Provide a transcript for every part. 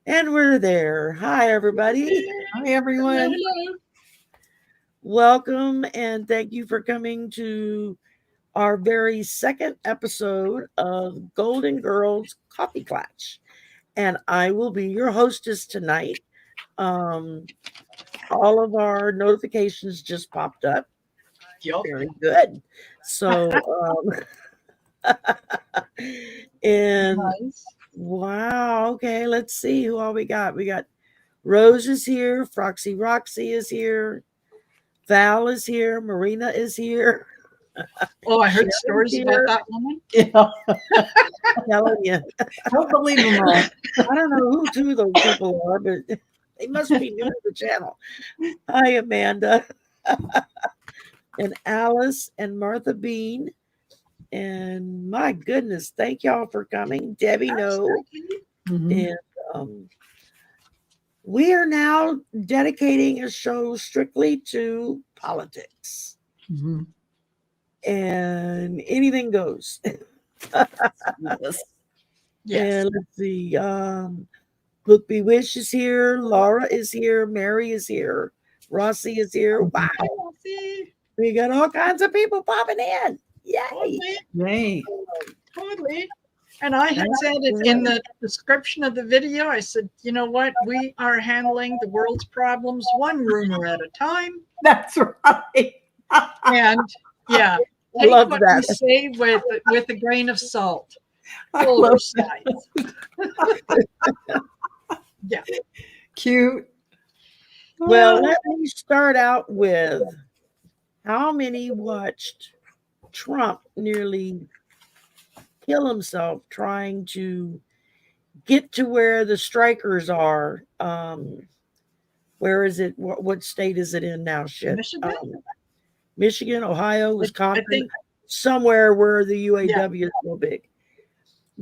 And we're there. Hi, everybody. Hi, everyone. Hello. Welcome and thank you for coming to our very second episode of Golden Girls Coffee Klatch. And I will be your hostess tonight. Um, all of our notifications just popped up. Yup. Very good. So, and Nice. wow, okay, let's see who all we got. We got Rose is here, Froxy Roxy is here, Val is here. Marina is here. Oh, I heard Sharon's stories about here. that woman. Yeah, I'm telling you. don't believe them all. I don't know who two of those people are, but they must be new to the channel. Hi, Amanda. And Alice and Martha Bean. And my goodness, thank y'all for coming. Debbie, no. Mhm. And we are now dedicating a show strictly to politics. Mhm. And anything goes. Yes. Yes. And let's see. Book Wish is here. Laura is here. Mary is here. Rossi is here. Wow. See, We got all kinds of people popping in. Yay. totally, Yay. totally. And I had That's said it good. in the description of the video. I said, you know what? We are handling the world's problems one rumor at a time. That's right. And yeah, I take love what that. we say with a grain of salt. I Full love size. Yeah. cute. Well, let me start out with how many watched Trump nearly kill himself trying to get to where the strikers are. Where is it? What state is it in now? Shit. Michigan? Michigan, Ohio, I Wisconsin, think, somewhere where the yeah. UAW is so big.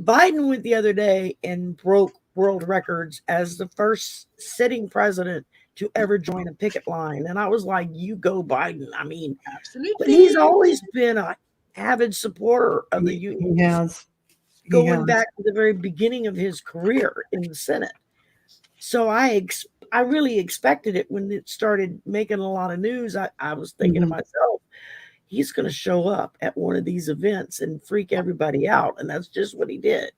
Biden went the other day and broke world records as the first sitting president to ever join a picket line. And I was like, you go, Biden. I mean, but Absolutely. he's always been an avid supporter of the He union, has. He going has. back to the very beginning of his career in the Senate. So I really expected it when it started making a lot of news. I was thinking to Mhm. myself, he's going to show up at one of these events and freak everybody out. And that's just what he did.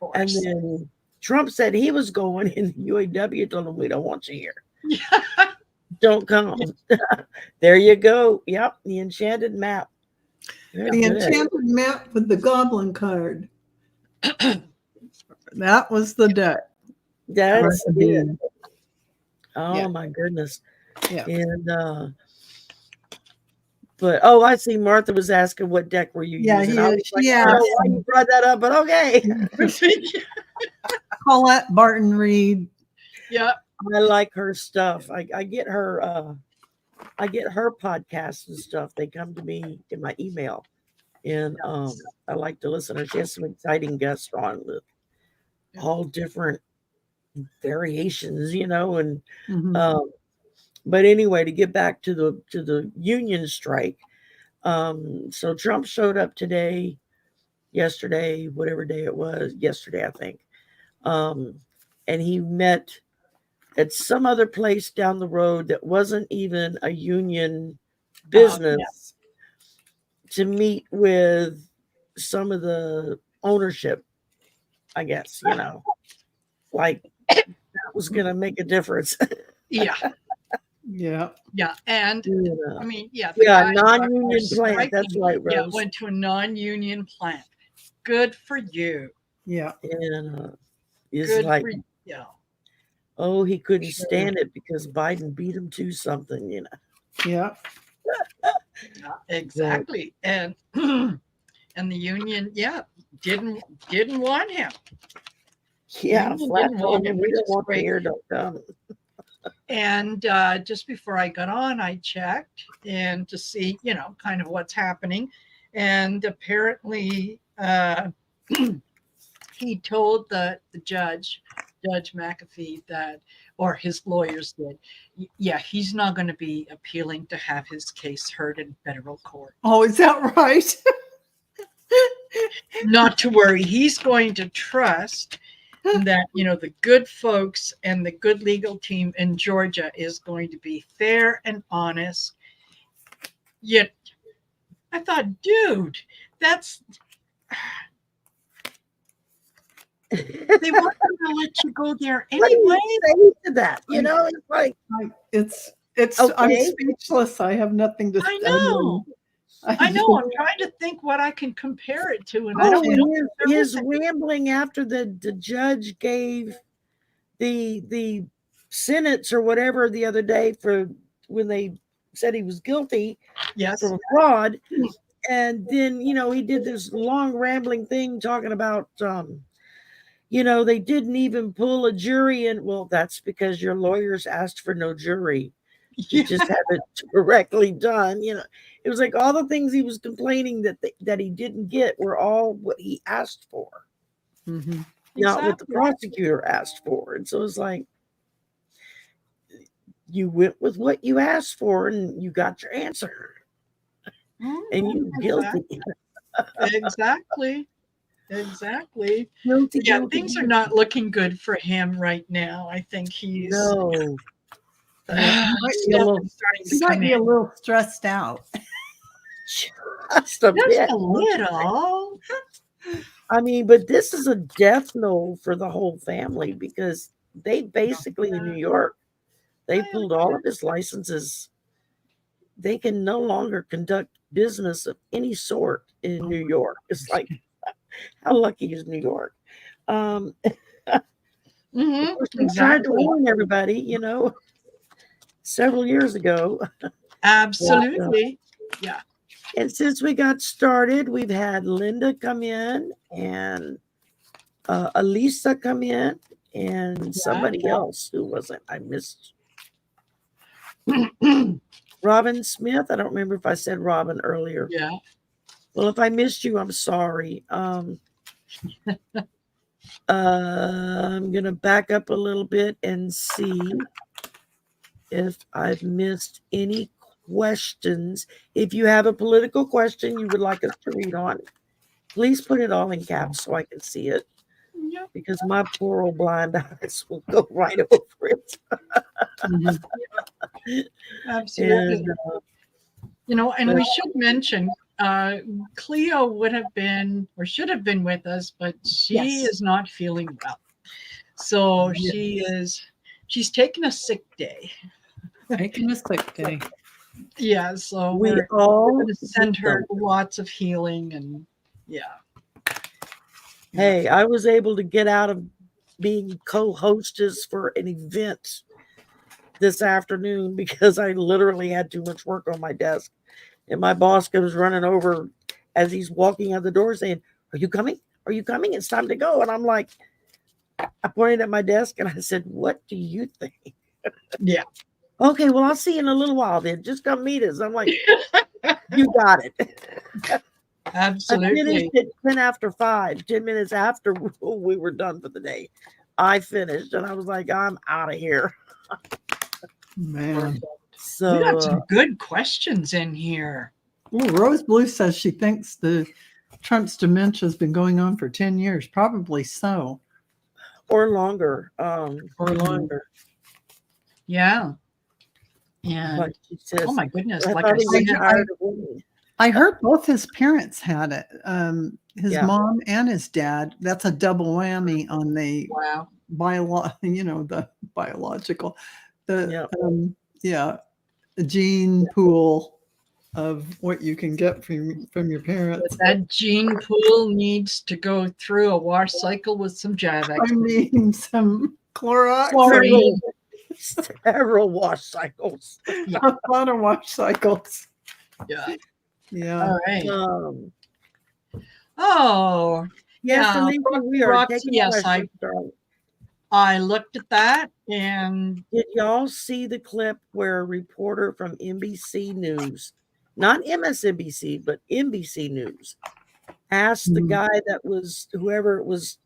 Of And course. then Trump said he was going, and the UAW told him, we don't want you here. Yeah. Don't come. There you go. Yep, the enchanted map. Very The good. enchanted map with the goblin card. That was the deck. That's Martha it. Bean. Oh Yeah. my goodness. Yeah. And but oh, I see Martha was asking what deck were you Yeah, using. I was like, yeah. I don't know why you brought that up, but okay. Paulette Barton Reed. Yeah. I like her stuff. I get her podcasts and stuff. They come to me in my email. And I like to listen to her. She has some exciting guests on with all different variations, and Mhm. but anyway, to get back to the union strike. So Trump showed up yesterday, whatever day it was, yesterday, I think. Um, and he met at some other place down the road that wasn't even a union business to meet with some of the ownership, I guess, like that was going to make a difference. Yeah. Yeah. Yeah. And Yeah. I mean, yeah, the Yeah, guys non-union are plant. That's striking. right, Yeah, Rose. went to a non-union plant. Good for you. Yeah. And it's Good like, for you. Yeah. oh, he couldn't Sure. stand it because Biden beat him to something. Yeah. Exactly. And and the union, yeah, didn't want him. Yeah, Union flat didn't told want him, him, we which don't is want to great. hear, don't come. And just before I got on, I checked and to see, kind of what's happening. And apparently, he told the judge, Judge McAfee, that, or his lawyers did, yeah, he's not going to be appealing to have his case heard in federal court. Oh, is that right? Not to worry. He's going to trust that, the good folks and the good legal team in Georgia is going to be fair and honest. Yet I thought, dude, that's they weren't going to let you go there What do anyway. you say to that? It's like, It's I'm Okay. speechless. I have nothing to I say. know. I know. I'm trying to think what I can compare it to, and I don't know. and his rambling after the judge gave the sentence or whatever the other day for when they said he was guilty Yes. for fraud, and then he did this long rambling thing talking about they didn't even pull a jury in. Well, that's because your lawyers asked for no jury. You just have it correctly done. It was like all the things he was complaining that he didn't get were all what he asked for, Mm-hmm. not what the prosecutor asked for. And so it's like you went with what you asked for, and you got your answer, and you're guilty. Exactly. Guilty, Yeah, guilty, things are guilty. not looking good for him right now. I think he's No. He might be a little stressed out. Just a bit. a little. I mean, but this is a death knell for the whole family because they basically in New York, they pulled all of his licenses. They can no longer conduct business of any sort in New York. It's like, how lucky is New York? They tried to warn everybody, several years ago. Absolutely. Yeah. And since we got started, we've had Linda come in and Elisa come in and somebody else. Who was it? I missed. Robin Smith. I don't remember if I said Robin earlier. Yeah. Well, if I missed you, I'm sorry. I'm going to back up a little bit and see if I've missed any questions. If you have a political question you would like us to read on, please put it all in caps so I can see it. Yep. Because my poor old blind eyes will go right over it. Absolutely. And we should mention Cleo would have been or should have been with us, but she is not feeling well. So she's taking a sick day. Yeah, so we're going to send her lots of healing and Hey, I was able to get out of being co-hostess for an event this afternoon because I literally had too much work on my desk. And my boss comes running over as he's walking out the door saying, "Are you coming? Are you coming? It's time to go." And I'm like, I pointed at my desk and I said, "What do you think?" Yeah. Okay, well, I'll see you in a little while then. Just come meet us. I'm like, you got it. Absolutely. I finished at 10 after 5, 10 minutes after we were done for the day. I finished and I was like, I'm out of here. Man. So we got some good questions in here. Well, Rose Blue says she thinks the Trump's dementia has been going on for 10 years. Probably so. Or longer. Or longer. Yeah. And like she says, oh my goodness, like I heard both his parents had it. His mom and his dad. That's a double whammy on the the biological, the gene pool of what you can get from your parents. But that gene pool needs to go through a wash cycle with some Javex. I mean, some Clorox. Several wash cycles. Yeah. A lot of wash cycles. Yeah. Yeah. All right. Yes, we are taking questions. I looked at that, and did y'all see the clip where a reporter from NBC News, not MSNBC, but NBC News, asked the guy that was whoever it was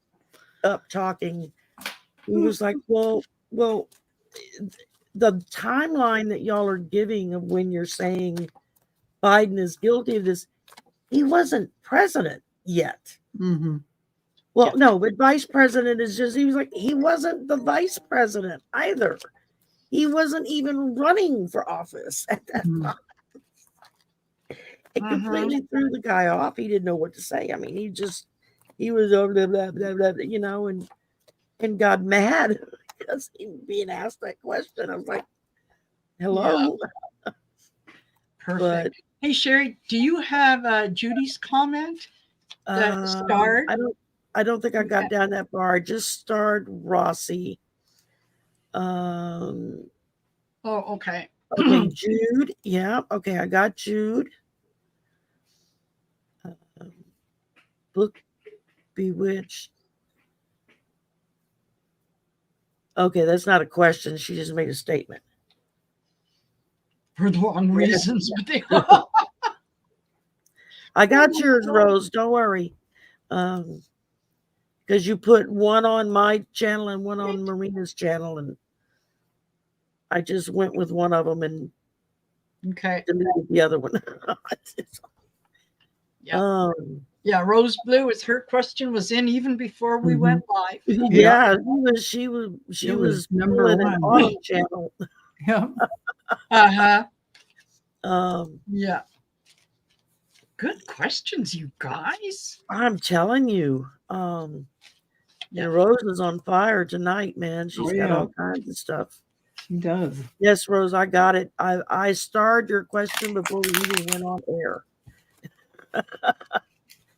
up talking, who was like, well, the timeline that y'all are giving of when you're saying Biden is guilty of this, he wasn't president yet. Mm-hmm. Well, no, but vice president is just, he wasn't the vice president either. He wasn't even running for office at that time. It completely threw the guy off. He didn't know what to say. I mean, he was over blah, blah, blah, blah, you know, and got mad because he was being asked that question. I was like, hello. Yeah. Perfect. But, hey, Sherry, do you have Judy's comment that starred? I don't think I got down that far. I just starred Rossi. Oh, okay. Okay, Jude. Yeah. Okay, I got Jude. Book Bewitched. Okay, that's not a question. She just made a statement. For the wrong reasons, but they I got yours, Rose. Don't worry. Because you put one on my channel and one on Marina's channel, and I just went with one of them and deleted the other one. Yeah, Rose Blue, as her question was in even before we went live. Yeah, she was number one on the channel. Yeah. Yeah. Good questions, you guys. I'm telling you. And Rose is on fire tonight, man. She's got all kinds of stuff. She does. Yes, Rose, I got it. I starred your question before we even went on air.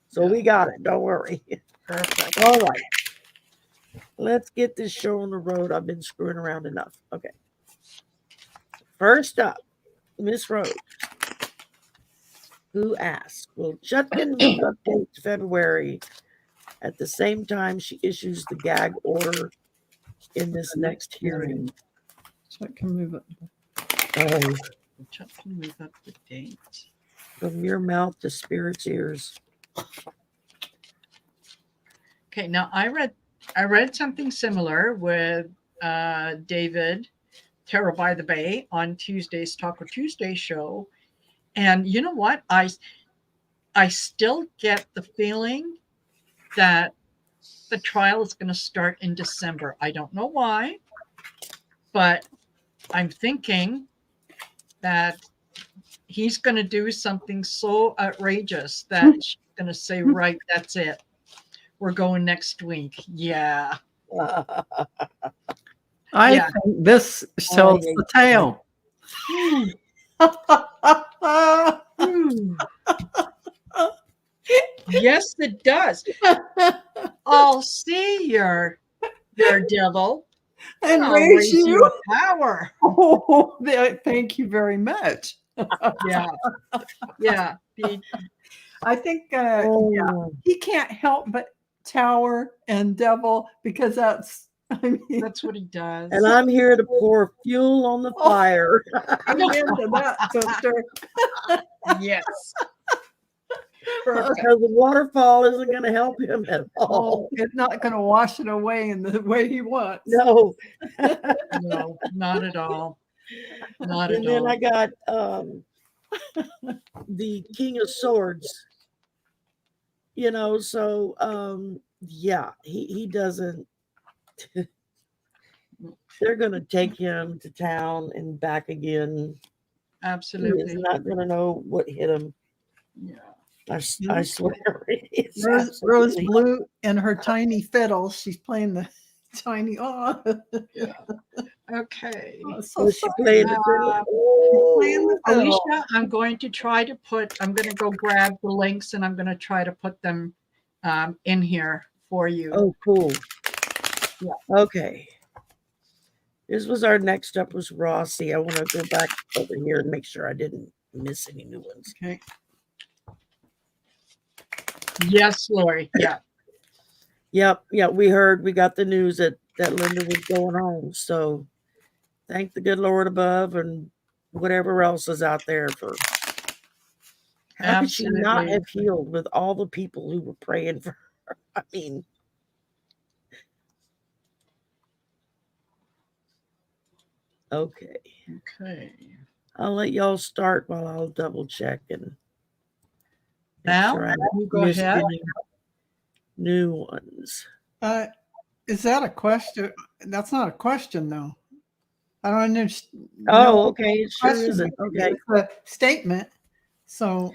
So we got it. Don't worry. Perfect. All right. Let's get this show on the road. I've been screwing around enough. Okay. First up, Miss Rose, who asked, will Chutkin update February at the same time she issues the gag order in this next hearing? Chutkin move up. Oh. Chutkin move up the date. From your mouth to spirit's ears. Okay, now I read something similar with David Terror by the Bay on Tuesday's Taco Tuesday show, and you know what? I still get the feeling that the trial is going to start in December. I don't know why, but I'm thinking that he's going to do something so outrageous that she's going to say, right, that's it. We're going next week. Yeah. I think this tells the tale. Yes, it does. I'll see your devil and I'll raise you a power. Oh, thank you very much. Yeah. I think he can't help but tower and devil because that's what he does. And I'm here to pour fuel on the fire. I'm into that, sister. Yes. Because the waterfall isn't going to help him at all. It's not going to wash it away in the way he wants. No. No, not at all. Not and at all. And then I got the King of Swords. You know, so he doesn't. They're going to take him to town and back again. Absolutely. He's not going to know what hit him. Yeah. I swear. Rose Blue and her tiny fiddle. She's playing the tiny. Yeah. Okay. So she playing the fiddle. Alicia, I'm going to go grab the links and I'm going to try to put them in here for you. Oh, cool. Yeah. Okay. This was our next up was Rossi. I want to go back over here and make sure I didn't miss any new ones. Okay. Yes, Lori. Yeah. Yep. Yeah, we got the news that Linda was going home. So thank the good Lord above and whatever else is out there for how could she not have healed with all the people who were praying for her? I mean, okay. I'll let y'all start while I'll double check and now sure you go ahead. new ones. Is that a question? That's not a question, though. I don't understand. Oh, okay. It sure isn't. Okay. It's a statement. So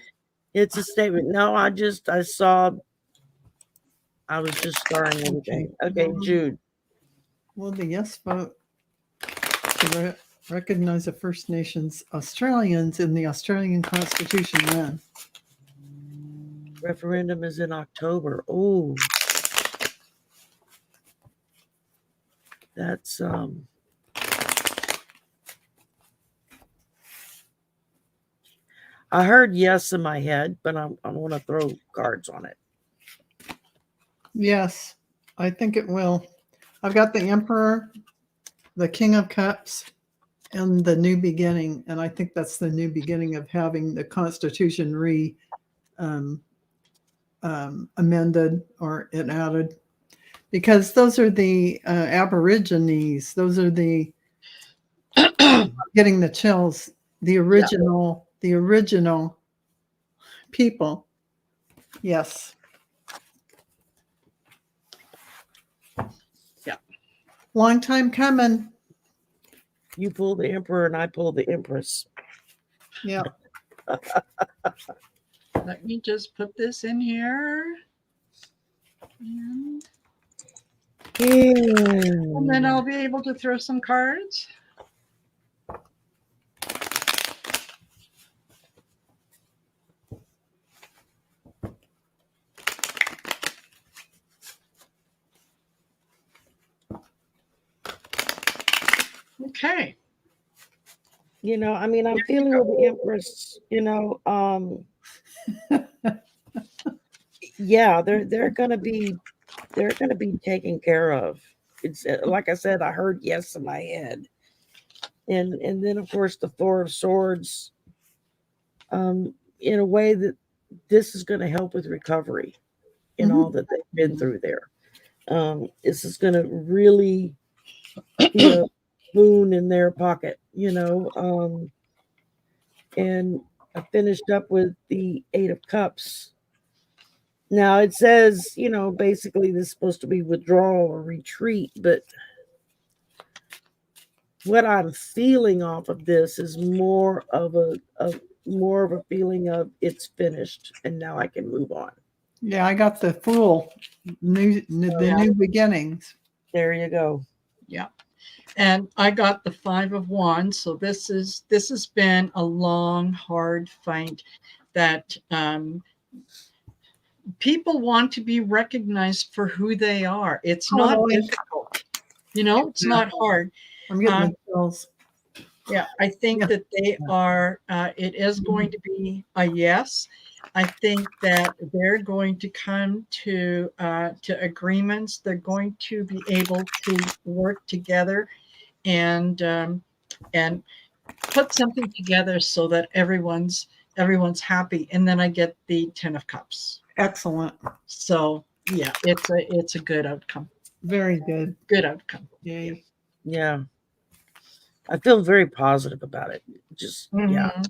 it's a statement. No, I was just starring everything. Okay, Jude. Will the yes vote to recognize the First Nations Australians in the Australian Constitution when? Referendum is in October. Oh, that's I heard yes in my head, but I want to throw cards on it. Yes, I think it will. I've got the Emperor, the King of Cups, and the New Beginning, and I think that's the new beginning of having the Constitution amended or it added, because those are the Aborigines. Those are the getting the chills. The original people. Yes. Yeah. Long time coming. You pull the Emperor and I pull the Empress. Yeah. Let me just put this in here. And then I'll be able to throw some cards. Okay. I mean, I'm feeling with the Empress, yeah, they're gonna be taken care of. It's like I said, I heard yes in my head. And then of course the Four of Swords, in a way that this is going to help with recovery in all that they've been through there. This is going to really be a boon in their pocket, and I finished up with the Eight of Cups. Now it says, basically this is supposed to be withdrawal or retreat, but what I'm feeling off of this is more of a feeling of it's finished and now I can move on. Yeah, I got the Fool, new beginnings. There you go. Yeah. And I got the Five of Wands. So this has been a long, hard fight that people want to be recognized for who they are. It's not difficult. It's not hard. I'm getting the chills. Yeah, I think that they are, it is going to be a yes. I think that they're going to come to agreements. They're going to be able to work together and put something together so that everyone's happy. And then I get the Ten of Cups. Excellent. So yeah, it's a good outcome. Very good. Good outcome. Yay. Yeah. I feel very positive about it. Just yeah.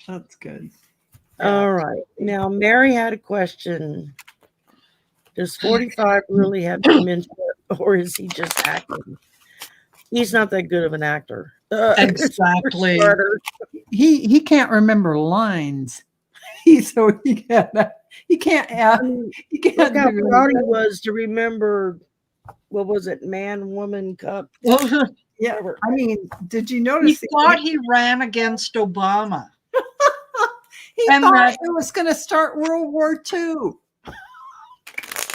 That's good. All right. Now Mary had a question. Does 45 really have dementia, or is he just acting? He's not that good of an actor. Exactly. He can't remember lines. He can't act. He can't. Look how proud he was to remember. What was it? Man, woman, cup. Yeah. I mean, did you notice? He thought he ran against Obama. He thought it was going to start World War II.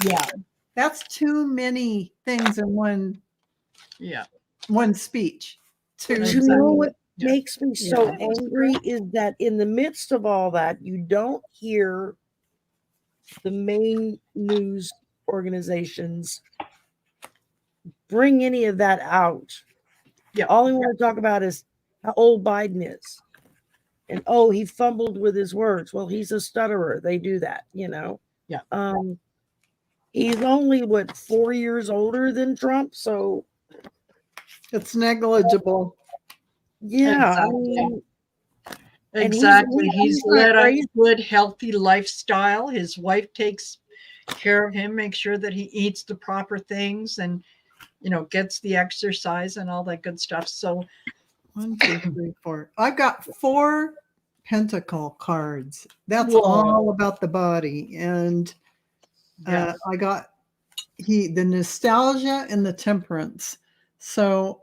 Yeah. That's too many things in one. Yeah. One speech. You know what makes me so angry is that in the midst of all that, you don't hear the main news organizations bring any of that out. Yeah, all they want to talk about is how old Biden is. And he fumbled with his words. Well, he's a stutterer. They do that, Yeah. He's only 4 years older than Trump, so it's negligible. Yeah. Exactly. He's led a good, healthy lifestyle. His wife takes care of him, make sure that he eats the proper things and, gets the exercise and all that good stuff. So 1, 2, 3, 4. I've got 4 pentacle cards. That's Whoa. all about the body. And yes. I got the nostalgia and the temperance. So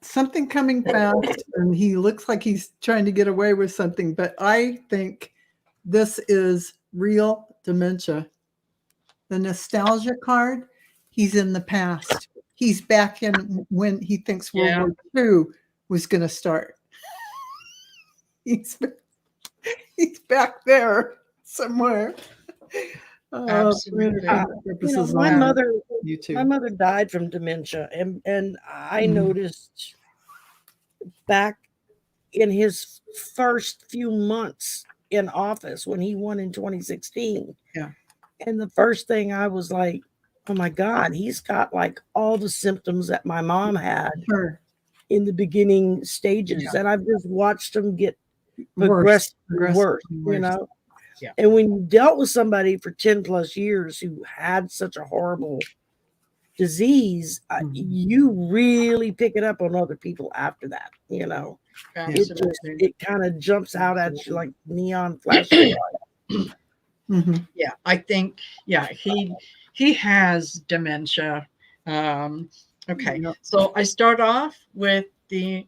something coming fast, and he looks like he's trying to get away with something, but I think this is real dementia. The nostalgia card, he's in the past. He's back in when he thinks World War II was going to start. He's back there somewhere. Absolutely. My mother died from dementia, and I noticed back in his first few months in office when he won in 2016. Yeah. And the first thing I was like, oh my God, he's got like all the symptoms that my mom had in the beginning stages. Yeah. And I've just watched him get progressively worse. Yeah. And when you dealt with somebody for 10 plus years who had such a horrible disease, you really pick it up on other people after that, it kind of jumps out at you like neon flashing light. Yeah, I think, he has dementia. Okay, so I start off with the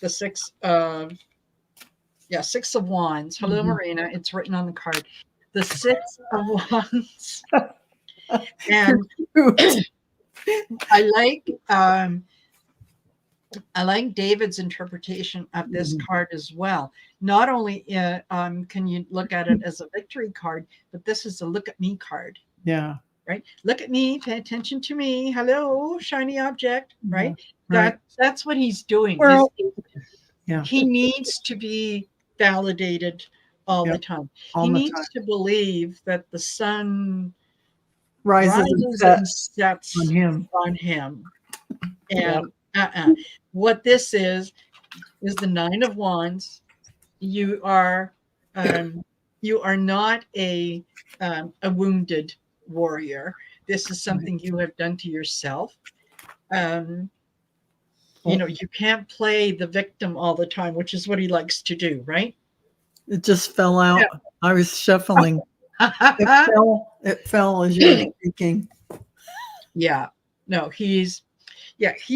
6 of Wands. Hello, Marina. It's written on the card. The 6 of Wands. And I like David's interpretation of this card as well. Not only can you look at it as a victory card, but this is a look at me card. Yeah. Right. Look at me. Pay attention to me. Hello, shiny object. Right. That's what he's doing. Well, he needs to be validated all the time. He needs to believe that the sun rises and sets on him. And what this is the 9 of Wands. You are not a wounded warrior. This is something you have done to yourself. You can't play the victim all the time, which is what he likes to do, right? It just fell out. Yeah. I was shuffling. It fell as you were speaking. Yeah. No, he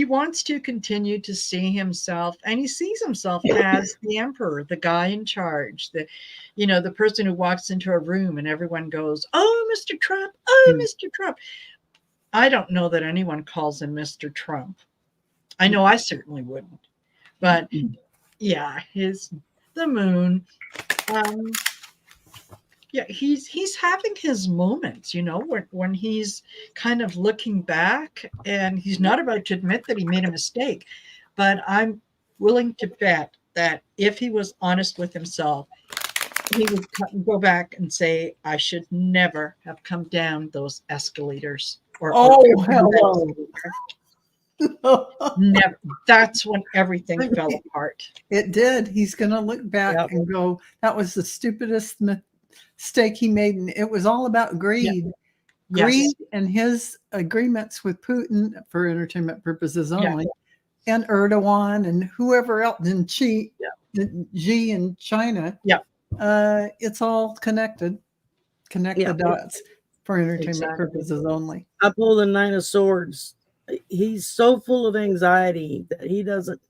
wants to continue to see himself, and he sees himself as the emperor, the guy in charge, the person who walks into a room and everyone goes, "Oh, Mr. Trump, oh, Mr. Trump." I don't know that anyone calls him Mr. Trump. I know I certainly wouldn't. But the moon. He's having his moments, when he's kind of looking back, and he's not about to admit that he made a mistake. But I'm willing to bet that if he was honest with himself, he would go back and say, I should never have come down those escalators. Hello. Never. That's when everything fell apart. It did. He's going to look back and go, that was the stupidest mistake he made. And it was all about greed. Yes. Greed and his agreements with Putin for entertainment purposes only. And Erdogan and whoever else, and Xi in China. It's all connected. Connect the dots for entertainment purposes only. I pull the 9 of Swords. He's so full of anxiety that he doesn't.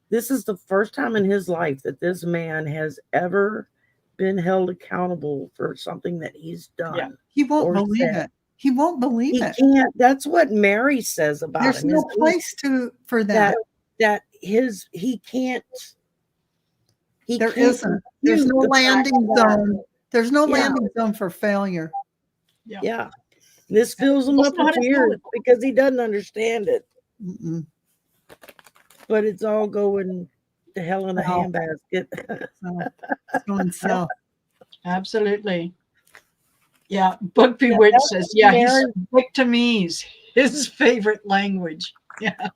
This is the first time in his life that this man has ever been held accountable for something that he's done. Yeah. He won't believe it. He won't believe it. Can't. That's what Mary says about There's him. There's no place for that. He can't. Isn't. There's no landing zone. There's no landing zone for failure. Yeah. This fills him up with fear because he doesn't understand it. But it's all going to hell in a handbasket. It's going south. Absolutely. Yeah. Book Bewitched says, he's Victimese, his favorite language. Yeah.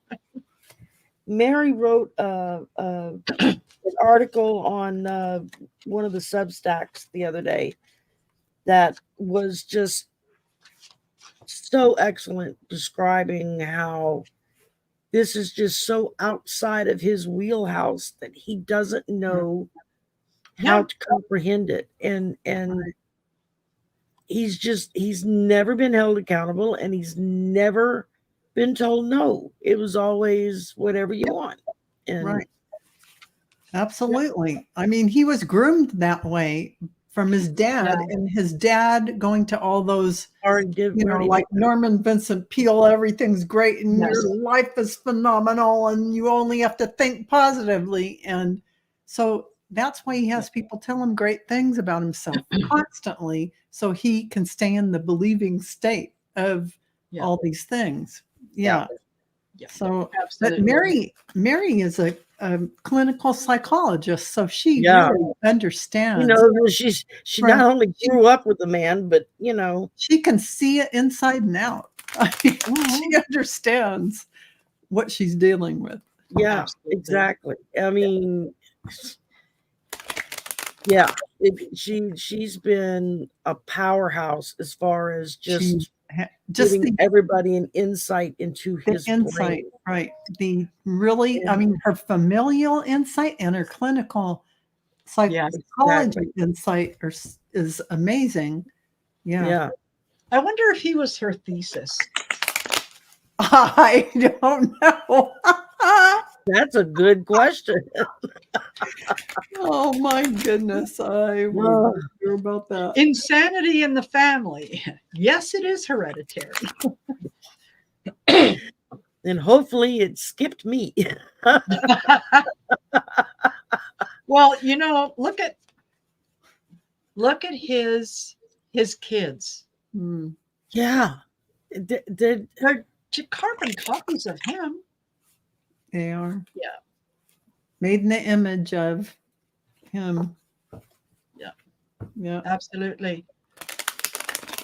Mary wrote an article on one of the Substacks the other day that was just so excellent, describing how this is just so outside of his wheelhouse that he doesn't know how to comprehend it. And he's never been held accountable, and he's never been told no. It was always whatever you want. And right. Absolutely. I mean, he was groomed that way from his dad, and his dad going to all those, like Norman Vincent Peale, everything's great and your life is phenomenal and you only have to think positively. And so that's why he has people tell him great things about himself constantly, so he can stay in the believing state of all these things. Yeah. So, but Mary is a clinical psychologist, so she really understands. She not only grew up with the man, but she can see it inside and out. I mean, she understands what she's dealing with. Yeah, exactly. I mean, she's been a powerhouse as far as just giving everybody an insight into his brain. Right. The really, I mean, her familial insight and her clinical psychology insight is amazing. Yeah. I wonder if he was her thesis. I don't know. That's a good question. Oh my goodness. I wonder about that. Insanity in the family. Yes, it is hereditary. And hopefully it skipped me. Well, look at his kids. Yeah. They're carbon copies of him. They are. Yeah. Made in the image of him. Yeah. Absolutely.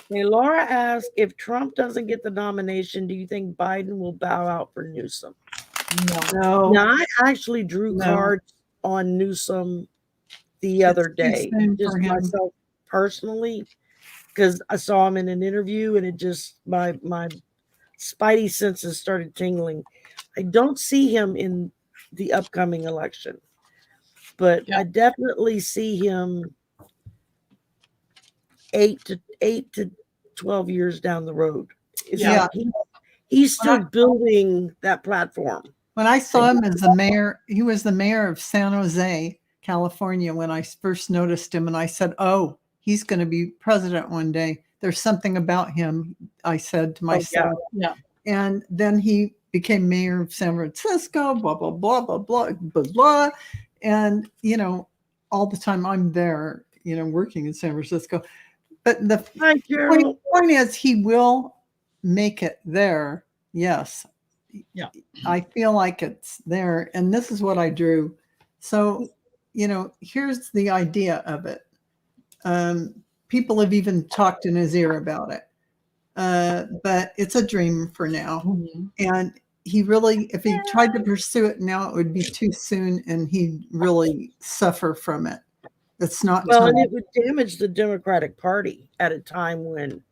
Hey, Laura asked, if Trump doesn't get the nomination, do you think Biden will bow out for Newsom? No. Now, I actually drew cards on Newsom the other day, just myself personally, because I saw him in an interview, and it just my spidey senses started tingling. I don't see him in the upcoming election, but I definitely see him 8 to 12 years down the road. He's still building that platform. When I saw him as the mayor, he was the mayor of San Jose, California, when I first noticed him, and I said, oh, he's going to be president one day. There's something about him, I said to myself. And then he became mayor of San Francisco, blah, blah, blah, blah, blah, blah, blah. And, all the time I'm there, working in San Francisco. But the point is, he will make it there. Yes. Yeah. I feel like it's there. And this is what I drew. So, here's the idea of it. People have even talked in his ear about it. But it's a dream for now. And he really, if he tried to pursue it now, it would be too soon, and he'd really suffer from it. It's not and it would damage the Democratic Party at a time when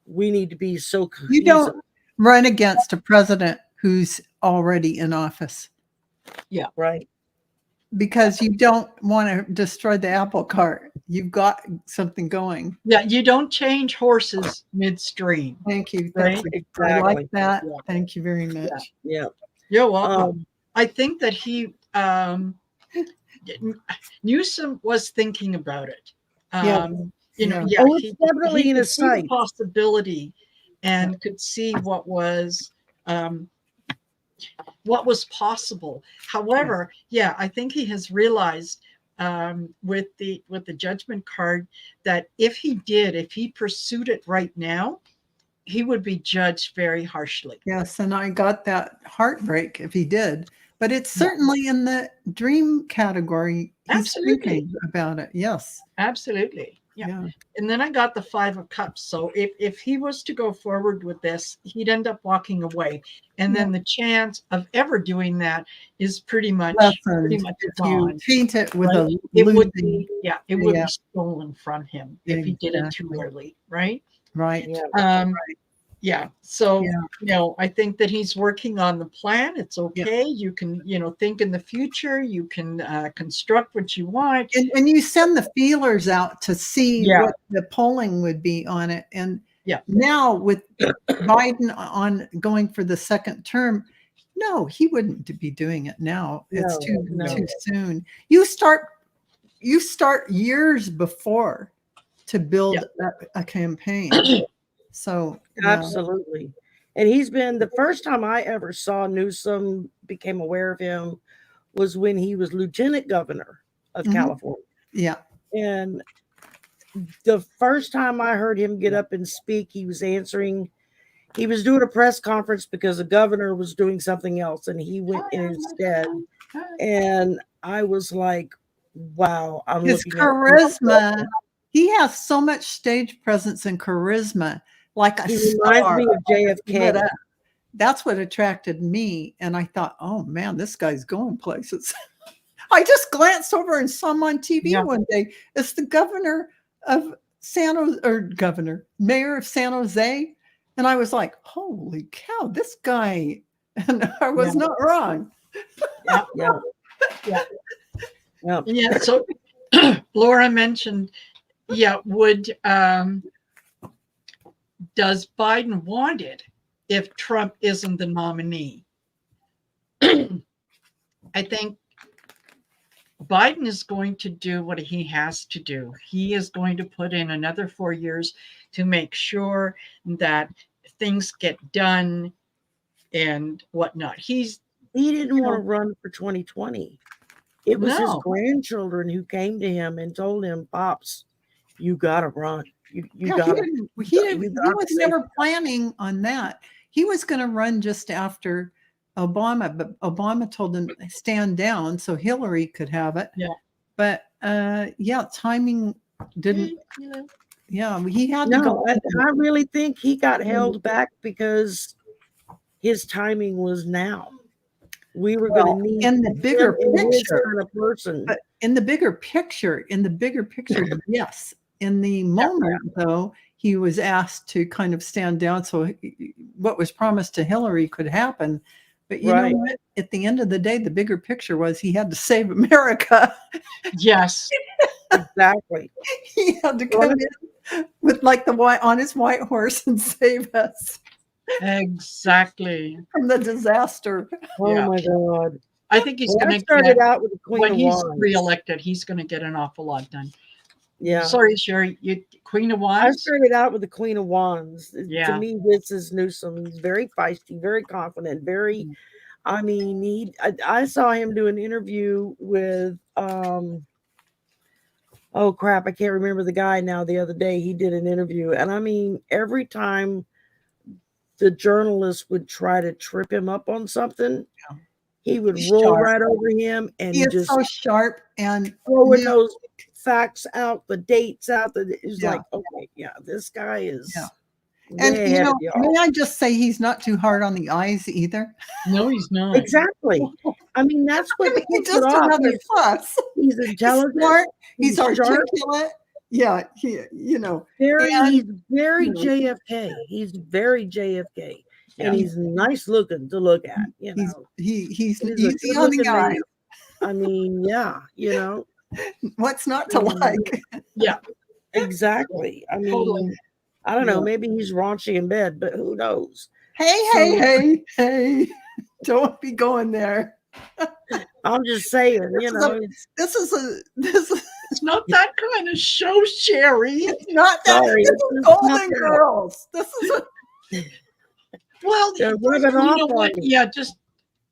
we need to be so cohesive. You don't run against a president who's already in office. Yeah, right. Because you don't want to destroy the apple cart. You've got something going. Yeah, you don't change horses midstream. Thank you. Right? Exactly. I like that. Yeah. Thank you very much. Yeah. You're welcome. I think that Newsom was thinking about it. It's definitely in his sight. Possibility, and could see what was possible. However, I think he has realized with the judgment card that if he pursued it right now, he would be judged very harshly. Yes, and I got that heartbreak if he did. But it's certainly in the dream category. He's thinking about it. Yes. Absolutely. Yeah. And then I got the 5 of Cups. So if he was to go forward with this, he'd end up walking away. And then the chance of ever doing that is pretty much gone. Taint it with right? It would be stolen from him if he did it too early, right? Right. Yeah. So, I think that he's working on the plan. It's okay. You can, think in the future. You can construct what you want. And you send the feelers out to see what the polling would be on it. And now with Biden on going for the second term, no, he wouldn't be doing it now. It's too soon. You start years before to build a campaign. So absolutely. And he's been, the first time I ever saw Newsom, became aware of him, was when he was lieutenant governor of California. Yeah. And the first time I heard him get up and speak, he was doing a press conference because the governor was doing something else and he went instead. And I was like, wow, his charisma. He has so much stage presence and charisma. Like a star. Reminds me of JFK. That's what attracted me. And I thought, oh man, this guy's going places. I just glanced over and saw him on TV one day. It's the governor of mayor of San Jose. And I was like, holy cow, this guy. And I was not wrong. Yeah. So Laura mentioned, does Biden want it if Trump isn't the nominee? I think Biden is going to do what he has to do. He is going to put in another 4 years to make sure that things get done and whatnot. He didn't want to run for 2020. It was his grandchildren who came to him and told him, Pops, you got to run. He was never planning on that. He was going to run just after Obama, but Obama told him to stand down so Hillary could have it. Yeah. But timing didn't. Yeah, he had to go. I really think he got held back because his timing was now. We were going to need in the bigger picture kind of person. But in the bigger picture, yes. In the moment, though, he was asked to kind of stand down so what was promised to Hillary could happen. But you know what? At the end of the day, the bigger picture was he had to save America. Yes, exactly. He had to come in with like on his white horse and save us. Exactly. From the disaster. Oh my God. I think he's going to start out with the Queen when of he's Wands. reelected, he's going to get an awful lot done. Yeah. Sorry, Sherry. Queen of Wands? I started out with the Queen of Wands. Yeah. To me, this is Newsom. He's very feisty, very confident, very, I mean, I saw him do an interview with, oh crap, I can't remember the guy now. The other day, he did an interview. And I mean, every time the journalist would try to trip him up on something, he would roll right over him and just so sharp and throwing those facts out, the dates out. It's like, okay, this guy is. And may I just say he's not too hard on the eyes either. No, he's not. Exactly. I mean, that's what he's just another plus. He's intelligent. He's smart. He's articulate. Yeah, he's very JFK. He's very JFK, and he's nice looking to look at. He's easy on the eye. I mean, what's not to like? Yeah, exactly. I mean, I don't know. Maybe he's raunchy in bed, but who knows? Hey! Don't be going there. I'm just saying, this is it's not that kind of show, Sherry. It's not that. This is Golden Girls. This is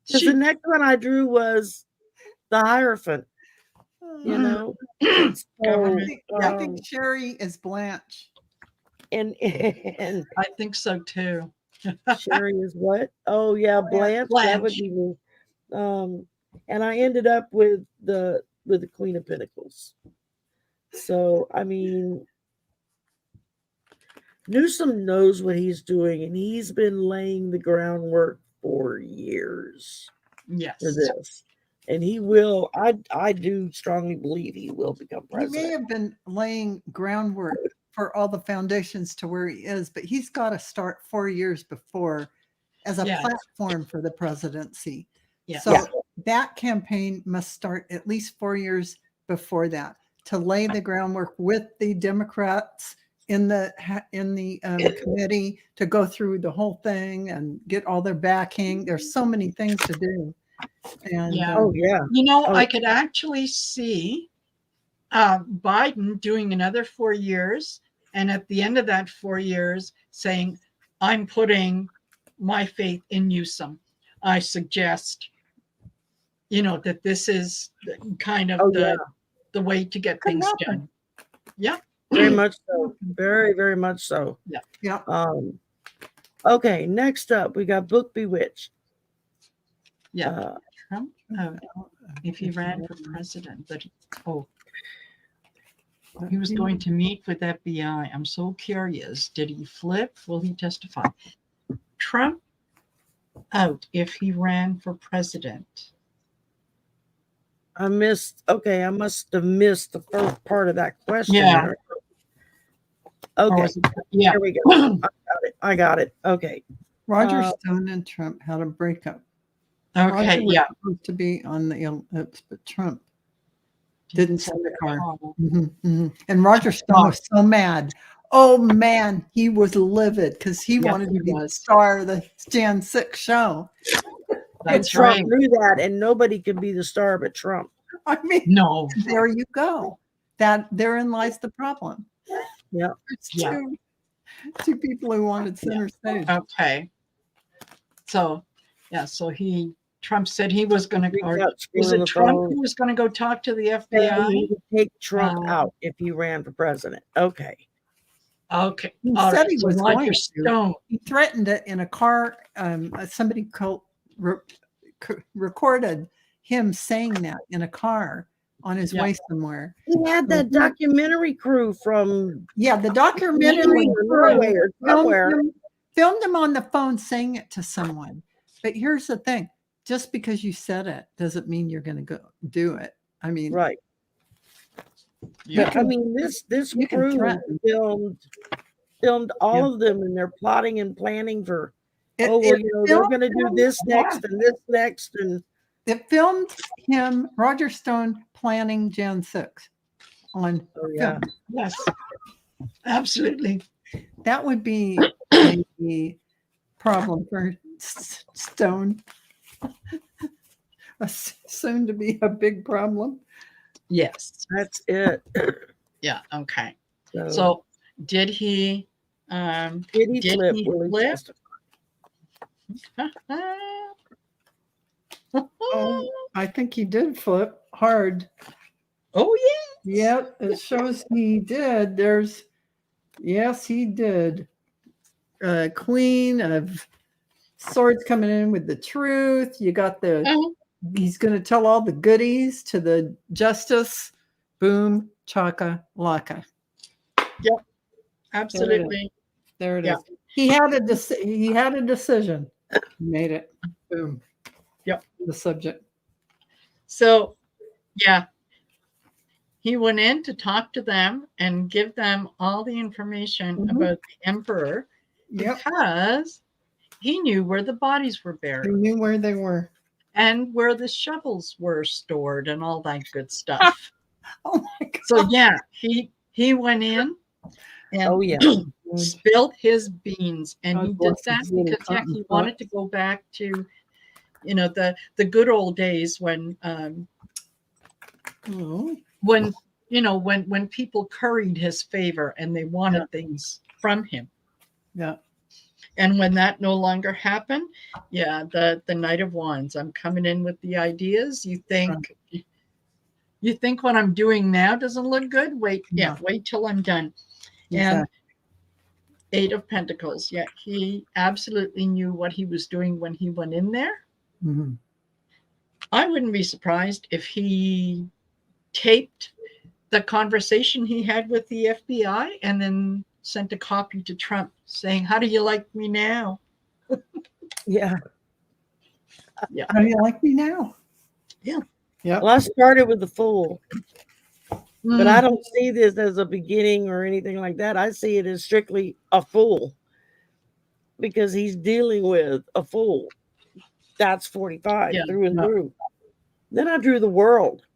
just the next one I drew was the Hierophant. I think Sherry is Blanche. And I think so too. Sherry is what? Oh yeah, Blanche. That would be me. And I ended up with the Queen of Pentacles. So I mean, Newsom knows what he's doing, and he's been laying the groundwork for years Yes. for this. And he will, I do strongly believe he will become He may president. have been laying groundwork for all the foundations to where he is, but he's got to start 4 years before as a Yes. platform for the presidency. Yes. So that campaign must start at least 4 years before that to lay the groundwork with the Democrats in the committee to go through the whole thing and get all their backing. There's so many things to do. And Oh yeah. You know, I could actually see Biden doing another 4 years, and at the end of that 4 years saying, I'm putting my faith in Newsom. I suggest, that this is kind of the way to get things done. Yeah. Very much so. Very, very much so. Yeah. Yeah. Okay, next up, we got Book Bewitched. Yeah. Trump, if he ran for president, but he was going to meet with FBI. I'm so curious. Did he flip? Will he testify? Trump out if he ran for president. I must have missed the first part of that question. Yeah. Okay. Yeah. Here we go. I got it. Okay. Roger Stone and Trump had a breakup. Okay. Roger was supposed to be on the ellipse, but Trump didn't send the car. And Roger Stone was so mad. Oh man, he was livid because he wanted to be the star of the Jan 6 show. And Trump knew that, and nobody could be the star but Trump. I mean, no. There you go. Therein lies the problem. Yeah. It's two people who wanted center stage. Okay. So Trump said he was going to. Was it Trump who was going to go talk to the FBI? He would take Trump out if he ran for president. Okay. Okay. He said he was going to. He threatened it in a car. Somebody recorded him saying that in a car on his way somewhere. He had that documentary crew from the documentary crew filmed him on the phone saying it to someone. But here's the thing: just because you said it doesn't mean you're going to go do it. I mean, right. Yeah, I mean this crew filmed all of them, and they're plotting and planning for. They're going to do this next and this next, and it filmed him, Roger Stone, planning Jan 6 on film. Yes, absolutely. That would be a problem for Stone. Soon to be a big problem. Yes, that's it. Yeah. Okay. So did he? Did he flip? I think he did flip hard. Oh yeah. Yep, it shows he did. Yes, he did. Queen of Swords coming in with the truth. You got he's going to tell all the goodies to the justice. Boom, chaka laka. Yep, absolutely. There it is. He had a decision. He made it. Boom. Yep. The subject. So, he went in to talk to them and give them all the information about the emperor because he knew where the bodies were buried. He knew where they were. And where the shovels were stored and all that good stuff. Oh my God. So, he went in and spilled his beans. And he did that because he wanted to go back to, the good old days when people curried his favor and they wanted things from him. Yeah. And when that no longer happened, the Knight of Wands, I'm coming in with the ideas. You think what I'm doing now doesn't look good? Wait till I'm done. Exactly. And 8 of Pentacles. Yeah, he absolutely knew what he was doing when he went in there. Mm-hmm. I wouldn't be surprised if he taped the conversation he had with the FBI and then sent a copy to Trump saying, "How do you like me now?" Yeah. Yeah. How do you like me now? Yeah. Yeah. Well, I started with the fool, but I Mm. don't see this as a beginning or anything like that. I see it as strictly a fool because he's dealing with a fool. That's 45 Yeah. through and Yeah. through. Then I drew the world.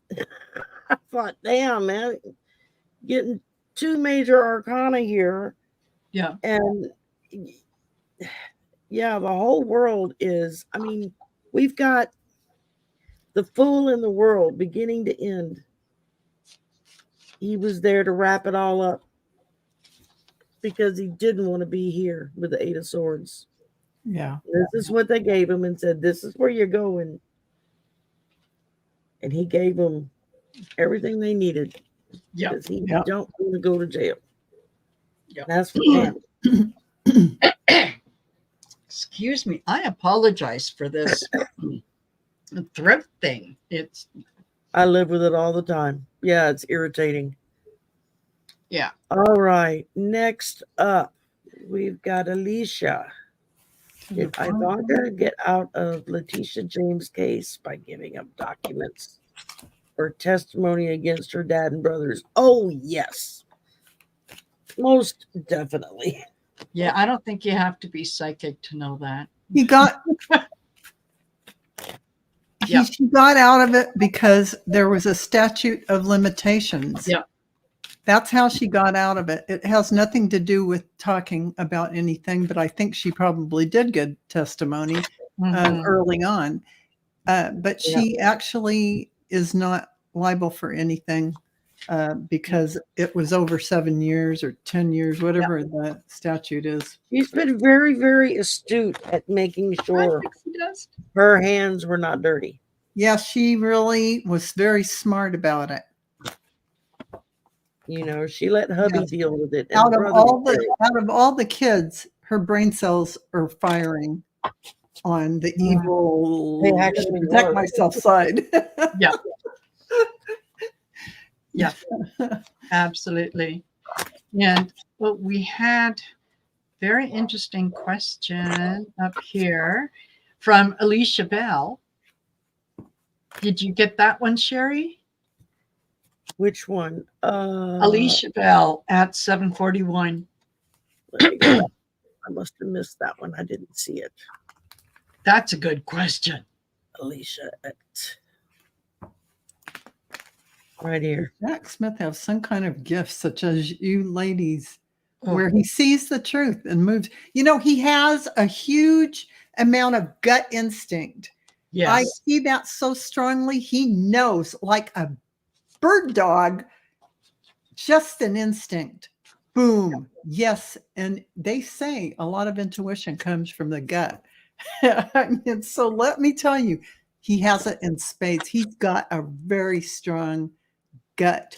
I thought, damn, man, getting 2 major arcana here. Yeah. And yeah, the whole world is, I mean, we've got the fool in the world beginning to end. He was there to wrap it all up because he didn't want to be here with the 8 of Swords. Yeah. This is what they gave him and said, this is where you're going. And he gave them everything they needed Yeah. because he Yeah. don't want to go to jail. Yeah. That's for him. Excuse me. I apologize for this throat thing. I live with it all the time. Yeah, it's irritating. Yeah. All right. Next up, we've got Alicia. Did Ivanka get out of Letitia James' case by giving up documents or testimony against her dad and brothers? Oh, yes. Most definitely. Yeah. I don't think you have to be psychic to know that. He got Yeah. she got out of it because there was a statute of limitations. Yeah. That's how she got out of it. It has nothing to do with talking about anything, but I think she probably did get testimony Mhm. early on. But she actually is not liable for anything because it was over 7 years or 10 years, whatever the statute is. She's been very, very astute at making I sure think she does. her hands were not dirty. Yeah, she really was very smart about it. You know, she let hubby Yes. deal with it. And Out of brother all the kids, her brain cells are firing on the evil They actually protect were. myself side. Yeah. Yeah. Absolutely. And well, we had very interesting question up here from Alicia Bell. Did you get that one, Sherry? Which one? Alicia Bell at 741. Let me go back. I must have missed that one. I didn't see it. That's a good question. Alicia at right here. Jack Smith has some kind of gift, such as you ladies, where he sees the truth and moves. You know, he has a huge amount of gut instinct. Yes. I see that so strongly. He knows, like a bird dog, just an instinct. Boom. Yes. And they say a lot of intuition comes from the gut. And so let me tell you, he has it in spades. He's got a very strong gut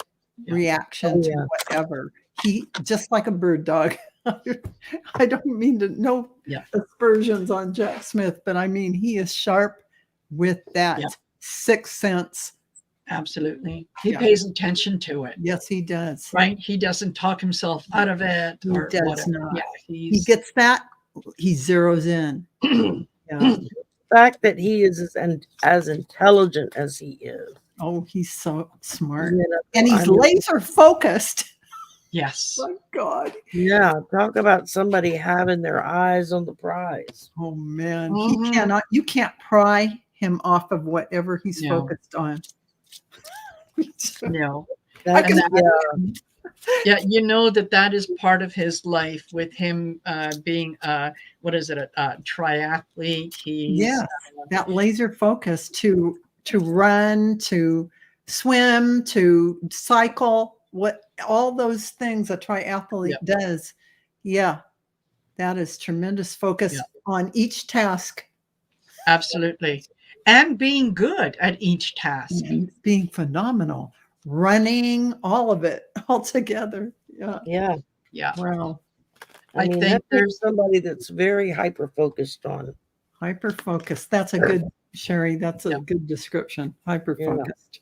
reaction to whatever. He just like a bird dog. I don't mean to no aspersions on Jack Smith, but I mean he is sharp with that sixth sense. Absolutely. He pays attention to it. Yes, he does. Right? He doesn't talk himself out of it. He or does whatever. not. Yeah, he gets that. He zeroes in. The fact that he is as intelligent as he is. Oh, he's so smart. You know, and he's laser focused. Yes. My God. Yeah. Talk about somebody having their eyes on the prize. Oh man. He cannot, you can't pry him off of whatever he's focused on. No. Yeah, you know that is part of his life with him being what is it, a triathlete. He's that laser focus to run, to swim, to cycle, what all those things a triathlete does. Yeah, that is tremendous focus on each task. Absolutely. And being good at each task. Being phenomenal. Running, all of it all together. Yeah. Wow. I mean, think there's somebody that's very hyper focused on. Hyper focused. That's a good, Sherry. That's a good description. Hyper focused.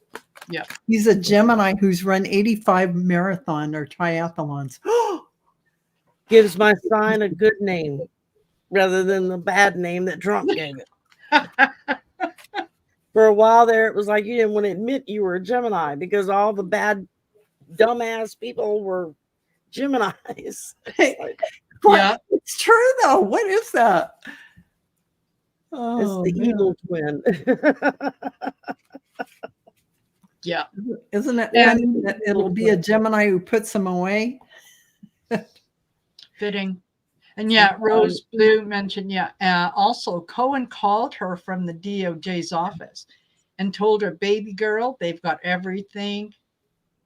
Yeah. He's a Gemini who's run 85 marathon or triathlons. gives my sign a good name rather than the bad name that Trump gave it. For a while there, it was like you didn't want to admit you were a Gemini because all the bad, dumbass people were Geminis. Yeah, it's true though. What is that? It's the evil twin. Yeah. Isn't it funny that it'll be a Gemini who puts them away? Fitting. And yeah, Rose Blue mentioned, also Cohen called her from the DOJ's office and told her, baby girl, they've got everything.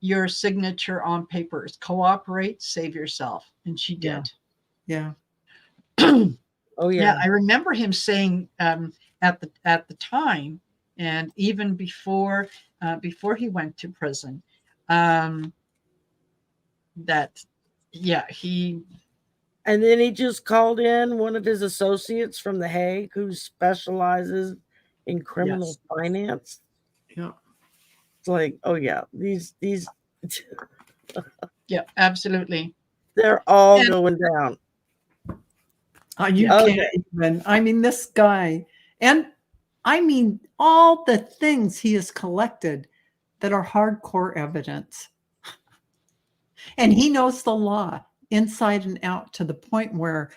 Your signature on papers. Cooperate, save yourself. And she did. Yeah. Oh yeah. I remember him saying at the time, and even before he went to prison, that he. And then he just called in one of his associates from The Hague who specializes in criminal finance. Yeah. It's like, oh yeah, these Yeah, absolutely. They're all going down. You can't even. I mean, this guy, and I mean, all the things he has collected that are hardcore evidence. And he knows the law inside and out to the point where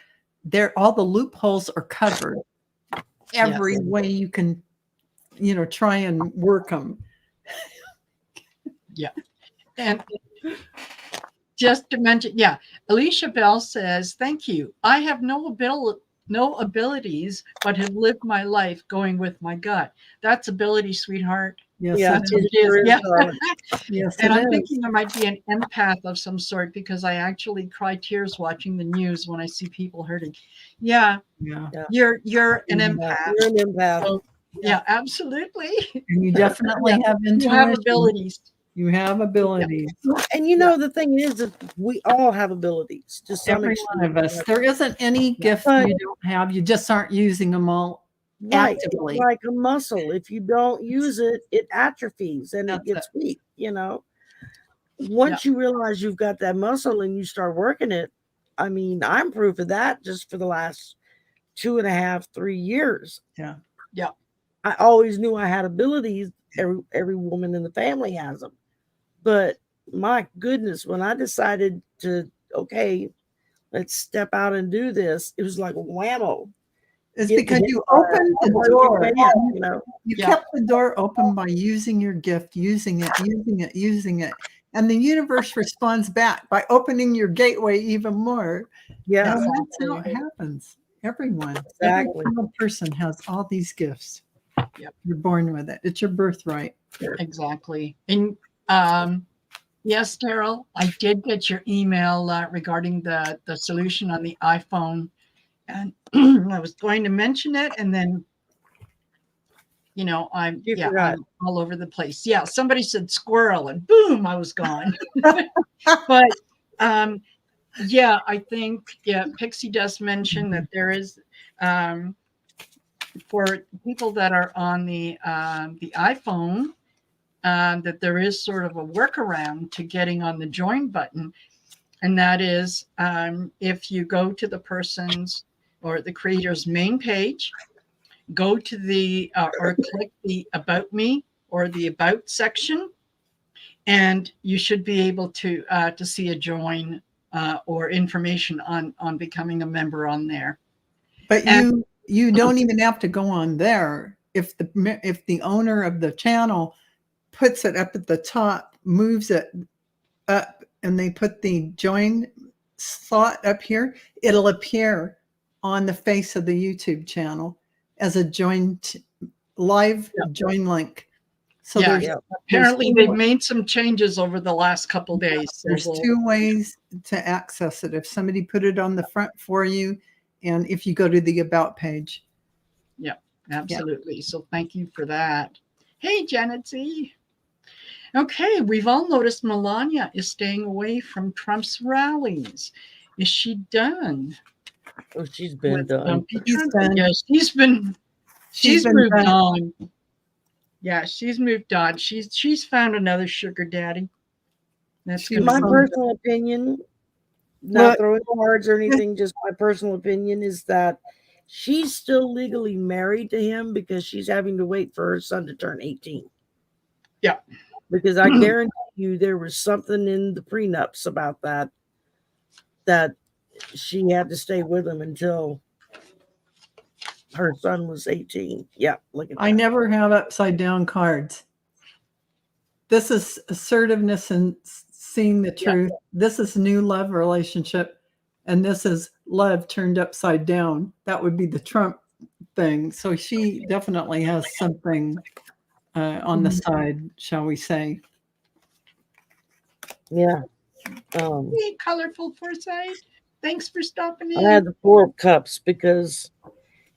all the loopholes are covered every way you can, try and work them. Yeah. And just to mention, Alicia Bell says, thank you. I have no abilities, but have lived my life going with my gut. That's ability, sweetheart. Yes, that's what it is. Yeah. Yes, and I'm thinking there might be an empath of some sort because I actually cry tears watching the news when I see people hurting. Yeah. You're an empath. You're an empath. So, yeah, absolutely. And you definitely have intuition. You have abilities. You have abilities. And the thing is that we all have abilities to some extent. Every one of us. There isn't any gift you don't have. You just aren't using them all actively. It's like a muscle. If you don't use it, it atrophies and it gets weak, Once you realize you've got that muscle and you start working it, I mean, I'm proof of that just for the last 2.5, 3 years. Yeah. Yeah. I always knew I had abilities. Every woman in the family has them. But my goodness, when I decided to, okay, let's step out and do this, it was like whammo. It's because you opened the door. You kept the door open by using your gift, using it. And the universe responds back by opening your gateway even more. Yeah. And that's how it happens. Everyone. Exactly. Every single person has all these gifts. Yep. You're born with it. It's your birthright. Exactly. And yes, Daryl, I did get your email regarding the solution on the iPhone. And I was going to mention it, and then, I'm all over the place. Yeah, somebody said squirrel, and boom, I was gone. But I think Pixie does mention that there is for people that are on the iPhone that there is sort of a workaround to getting on the join button, and that is if you go to the person's or the creator's main page, go to the or click the About Me or the About section, and you should be able to see a join or information on becoming a member on there. But you don't even have to go on there. If the owner of the channel puts it up at the top, moves it up, and they put the join slot up here, it'll appear on the face of the YouTube channel as a live join link. So apparently they've made some changes over the last couple days. There's 2 ways to access it. If somebody put it on the front for you, and if you go to the About page. Yeah, absolutely. So thank you for that. Hey, Janet Z. Okay, we've all noticed Melania is staying away from Trump's rallies. Is she done? Oh, she's been done. Yeah, she's moved on. Yeah, she's moved on. She's found another sugar daddy. That's my personal opinion. not throwing cards or anything, just my personal opinion is that she's still legally married to him because she's having to wait for her son to turn 18. Yeah. Because I guarantee you there was something in the prenups about that she had to stay with him until her son was 18. Yeah, look at that. I never have upside down cards. This is assertiveness and seeing the truth. Yeah. This is new love relationship. And this is love turned upside down. That would be the Trump thing. So she definitely has something on the side, shall we say. Yeah. Colorful foresight. Thanks for stopping in. I had the 4 of Cups because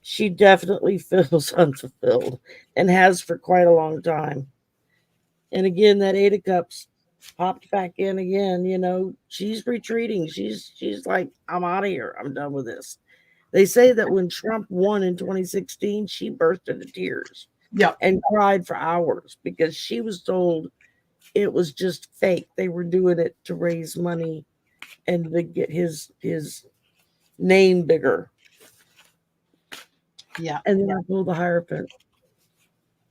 she definitely feels unfulfilled and has for quite a long time. And again, that 8 of Cups popped back in again. You know, she's retreating. She's like, I'm out of here. I'm done with this. They say that when Trump won in 2016, she burst into tears. Yeah. And cried for hours because she was told it was just fake. They were doing it to raise money and to get his name bigger. Yeah. And then I pulled the Hierophant.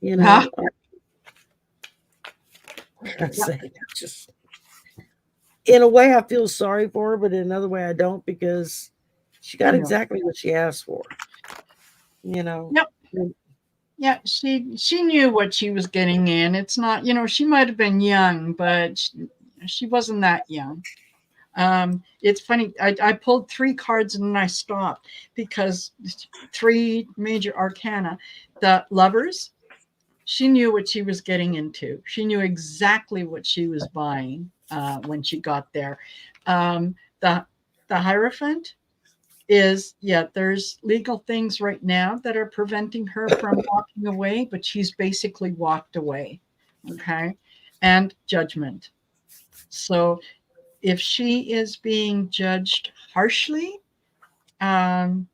You know, I say just in a way I feel sorry for her, but in another way I don't, because she got exactly what she asked for. You know. Yep. Yeah, she knew what she was getting in. It's not, you know, she might have been young, but she wasn't that young. It's funny. I pulled 3 cards and then I stopped because 3 major arcana. The Lovers, she knew what she was getting into. She knew exactly what she was buying when she got there. The Hierophant is, there's legal things right now that are preventing her from walking away, but she's basically walked away. Okay. And Judgment. So if she is being judged harshly, it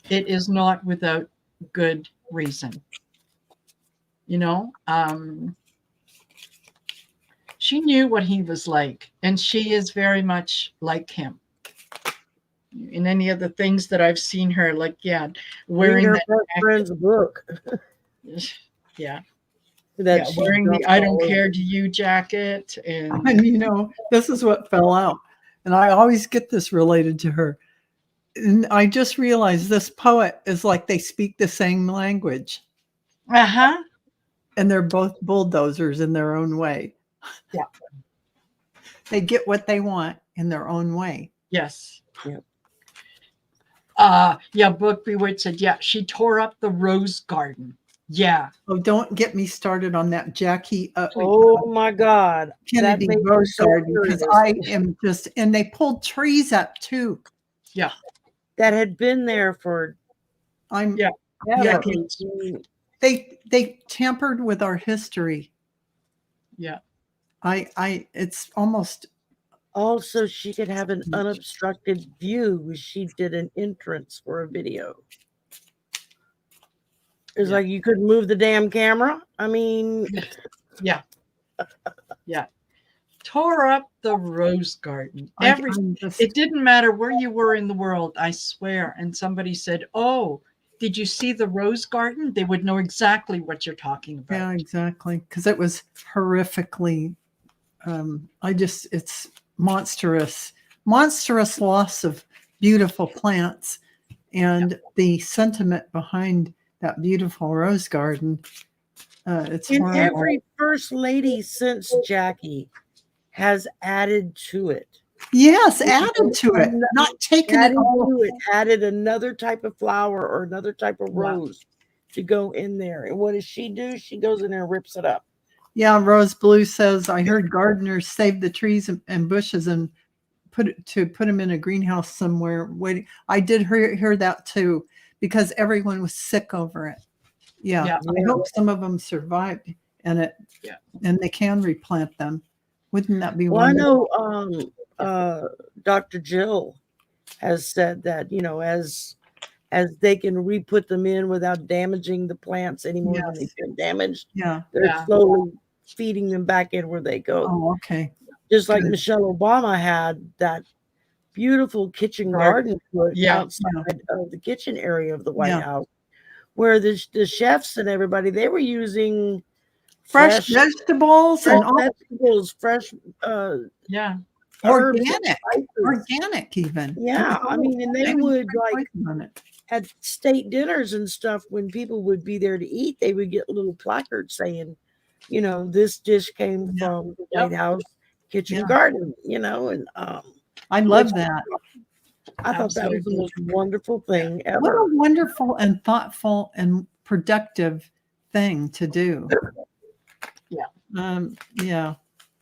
is not without good reason. You know, she knew what he was like, and she is very much like him. In any of the things that I've seen her, like, wearing her best friend's book. Wearing the "I don't care to you" jacket, and you know, this is what fell out, and I always get this related to her. And I just realized this poet is like they speak the same language. And they're both bulldozers in their own way. Yeah. They get what they want in their own way. Yes. Book Bewitched said, she tore up the rose garden. Yeah. Oh, don't get me started on that Jackie. Oh my God. Kennedy rose garden, because I am just, and they pulled trees up too. Yeah. That had been there for. Decades. They tampered with our history. Yeah. It's almost. Also, she could have an unobstructed view. She did an entrance for a video. It's like you couldn't move the damn camera. I mean. Yeah. Tore up the rose garden. It didn't matter where you were in the world, I swear. And somebody said, "Oh, did you see the rose garden?" They would know exactly what you're talking about. Yeah, exactly. Because it was horrifically. It's monstrous loss of beautiful plants, and the sentiment behind that beautiful rose garden. It's and horrible. Every first lady since Jackie has added to it. Yes, added to it, not taken it all. Added another type of flower or another type of rose to go in there. And what does she do? She goes in there and rips it up. Yeah, Rose Blue says, I heard gardeners save the trees and bushes and put them in a greenhouse somewhere waiting. I did hear that too, because everyone was sick over it. I hope some of them survived and they can replant them. Wouldn't that be wonderful? I know Dr. Jill has said that, you know, as they can re-put them in without damaging the plants anymore than they've been damaged. They're slowly feeding them back in where they go. Oh, okay. Just like Michelle Obama had that beautiful kitchen garden put outside of the kitchen area of the White House, where the chefs and everybody, they were using fresh vegetables and fresh organic even. Yeah, I mean, and they would had state dinners and stuff. When people would be there to eat, they would get little placards saying, you know, this dish came from the White House kitchen garden, you know, and I love that. I thought that was the most wonderful thing ever. What a wonderful and thoughtful and productive thing to do. Yeah.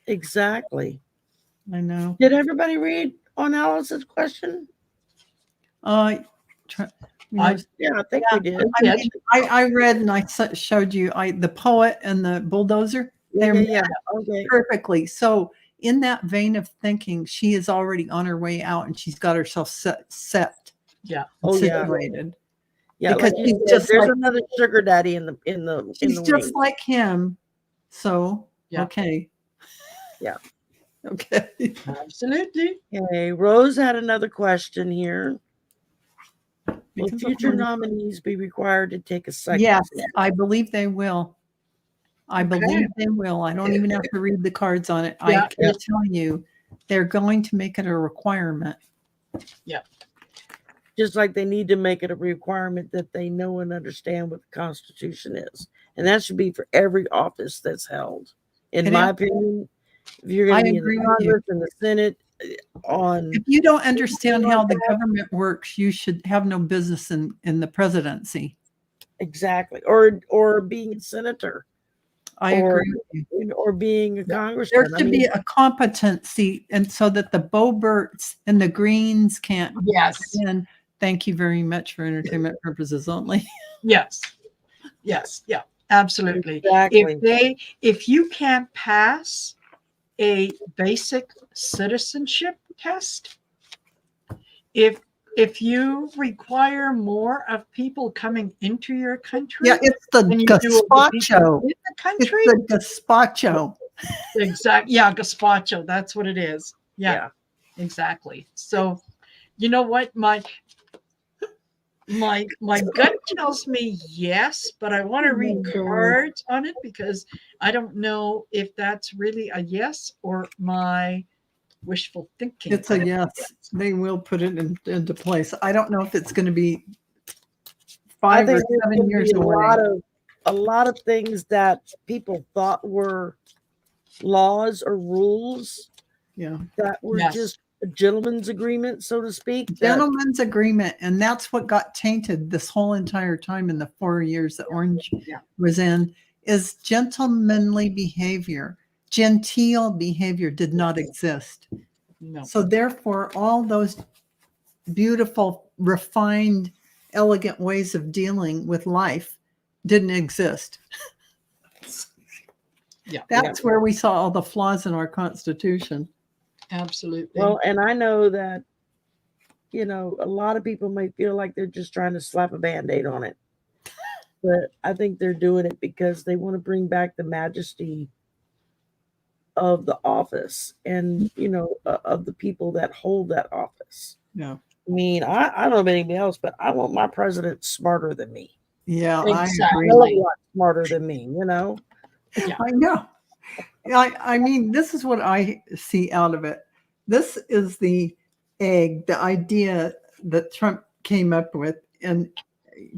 Exactly. I know. Did everybody read on Alice's question? I think we did. I read and I showed you the poet and the bulldozer. Okay. Perfectly. So in that vein of thinking, she is already on her way out and she's got herself set. Yeah. Situated. Yeah. Because like there's another sugar daddy in the she's just like him. So okay. Yeah. Okay. Absolutely. Okay. Rose had another question here. Will future nominees be required to take a second? Yes, I believe they will. I believe they will. I don't even have to read the cards on it. I can tell you they're going to make it a requirement. Yeah. Just like they need to make it a requirement that they know and understand what the Constitution is. And that should be for every office that's held. In my opinion, if you're going to be in the Congress and the Senate, if you don't understand how the government works, you should have no business in the presidency. Exactly. Or being a senator. I agree with you. Or being a congressman. There should be a competency, and so that the Boberts and the Greens can't. Yes. And thank you very much for entertainment purposes only. Yes. Yes. Yeah. Absolutely. Exactly. If you can't pass a basic citizenship test, if you require more of people coming into your country, it's the gazpacho. In the country, it's the gazpacho. Exactly. Yeah, gazpacho. That's what it is. Yeah. Exactly. So, you know what, my gut tells me yes, but I want to read cards on it because I don't know if that's really a yes or my wishful thinking. It's a yes. They will put it into place. I don't know if it's going to be 5 or 7 years away. A lot of things that people thought were laws or rules that were just a gentleman's agreement, so to speak. Gentleman's agreement. And that's what got tainted this whole entire time in the 4 years that Orange was in, is gentlemanly behavior. Genteel behavior did not exist. No. So therefore, all those beautiful, refined, elegant ways of dealing with life didn't exist. That's where we saw all the flaws in our Constitution. Absolutely. Well, and I know that, you know, a lot of people might feel like they're just trying to slap a Band-Aid on it. But I think they're doing it because they want to bring back the majesty of the office and, you know, of the people that hold that office. Yeah. I mean, I don't know about anybody else, but I want my president smarter than me. Yeah, exactly. I agree. A lot smarter than me, you know? Yeah. I know. I mean, this is what I see out of it. This is the egg, the idea that Trump came up with and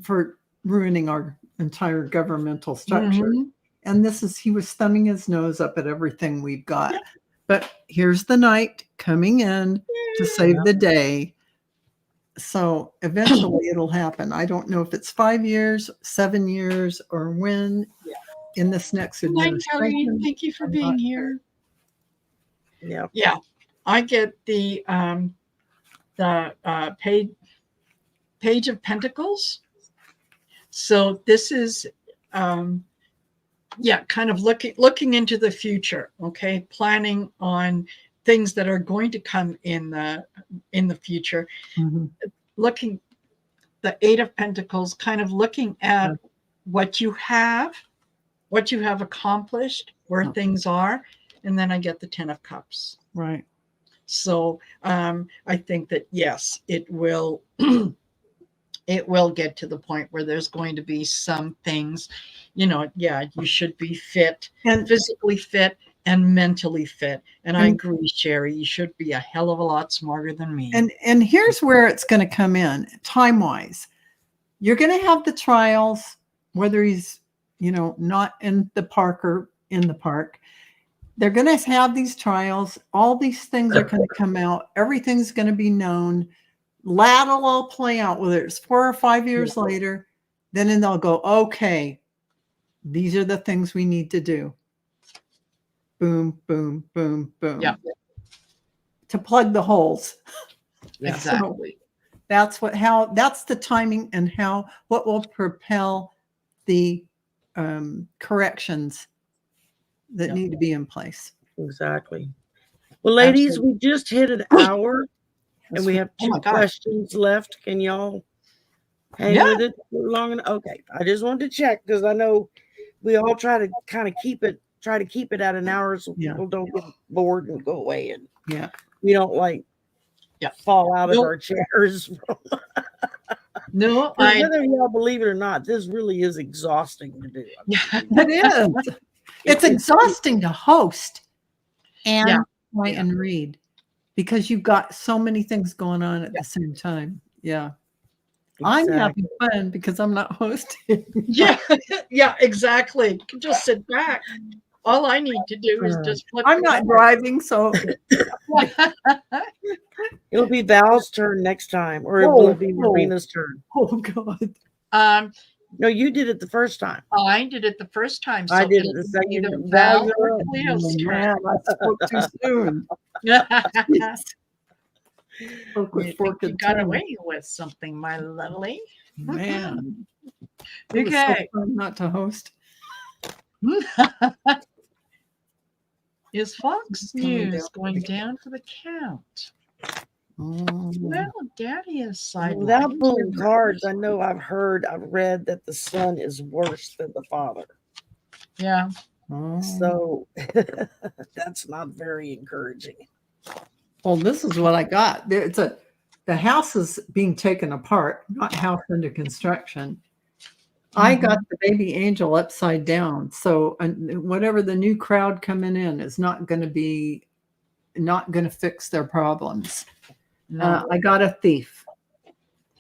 for ruining our entire governmental structure. Mm-hmm. And he was thumbing his nose up at everything we've got. Yeah. But here's the knight coming in to save the day. So eventually it'll happen. I don't know if it's 5 years, 7 years, or when in this next administration. Thank you for being here. Yeah. Yeah. I get the Page of Pentacles. So this is kind of looking into the future, okay? Planning on things that are going to come in the future. Mm-hmm. Looking the 8 of Pentacles, kind of looking at what you have accomplished, where things are, and then I get the 10 of Cups. Right. So I think that, yes, it will it will get to the point where there's going to be some things, yeah, you should be fit, And physically fit and mentally fit. And I agree, Sherry, you should be a hell of a lot smarter than me. And here's where it's going to come in time-wise. You're going to have the trials, whether he's, not in the park or in the park. They're going to have these trials. All these things are going to come out. Everything's going to be known. That'll all play out, whether it's 4 or 5 years later. Then they'll go, okay, these are the things we need to do. Boom, boom, boom, boom. Yeah. To plug the holes. Exactly. So that's the timing and what will propel the corrections that need to be in place. Exactly. Well, ladies, Absolutely. we just hit an hour and we have 2 questions left. Can y'all hang with it long enough? Okay. I just wanted to check because I know we all try to kind of keep it at an hour so people don't get bored and go away, and we don't fall out of our chairs. No, whether y'all believe it or not, this really is exhausting to do. It is. It's exhausting to host and try and read because you've got so many things going on at the same time. Yeah. Exactly. I'm having fun because I'm not hosting. Yeah, exactly. You can just sit back. All I need to do is just flip. I'm not driving, so it'll be Val's turn next time, or it will be Marina's turn. Oh God. No, you did it the first time. Oh, I did it the first time. So I did it the second. Val, I spoke too soon. You got away with something, my lovely. Man. Okay. So fun not to host. Is Fox News going down for the count? Well, Daddy is sidelined. Without pulling cards, I know I've read that the son is worse than the father. Yeah. So that's not very encouraging. Well, this is what I got. The house is being taken apart, not house under construction. I got the baby angel upside down. So whatever the new crowd coming in is not going to fix their problems. No. I got a thief.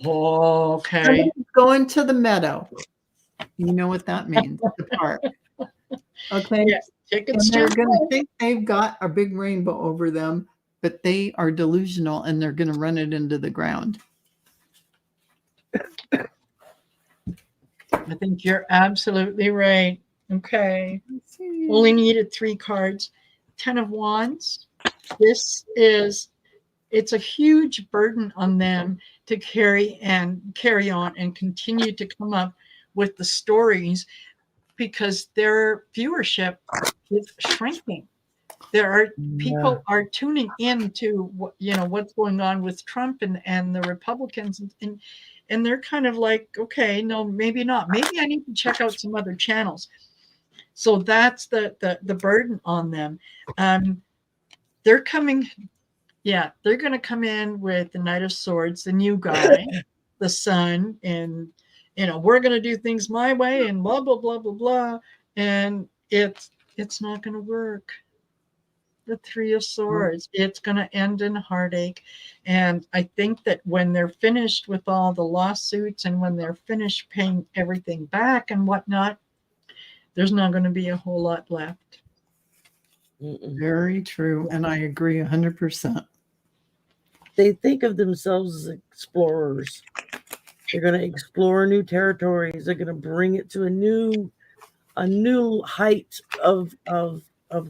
Oh, okay. Somebody's going to the meadow. You know what that means? The park. Okay. Yes. And they're going to think they've got a big rainbow over them, but they are delusional and they're going to run it into the ground. I think you're absolutely right. Okay. Only needed 3 cards. 10 of Wands. It's a huge burden on them to carry on and continue to come up with the stories because their viewership is shrinking. People are tuning in to what's going on with Trump and the Republicans and they're kind of like, okay, no, maybe not. Maybe I need to check out some other channels. So that's the burden on them. They're coming. Yeah, they're going to come in with the Knight of Swords, the new guy, the son, and we're going to do things my way and blah blah blah blah blah, and it's not going to work. The 3 of Swords, it's going to end in heartache, and I think that when they're finished with all the lawsuits and when they're finished paying everything back and whatnot, there's not going to be a whole lot left. Very true, and I agree 100%. They think of themselves as explorers. They're going to explore new territories. They're going to bring it to a new height of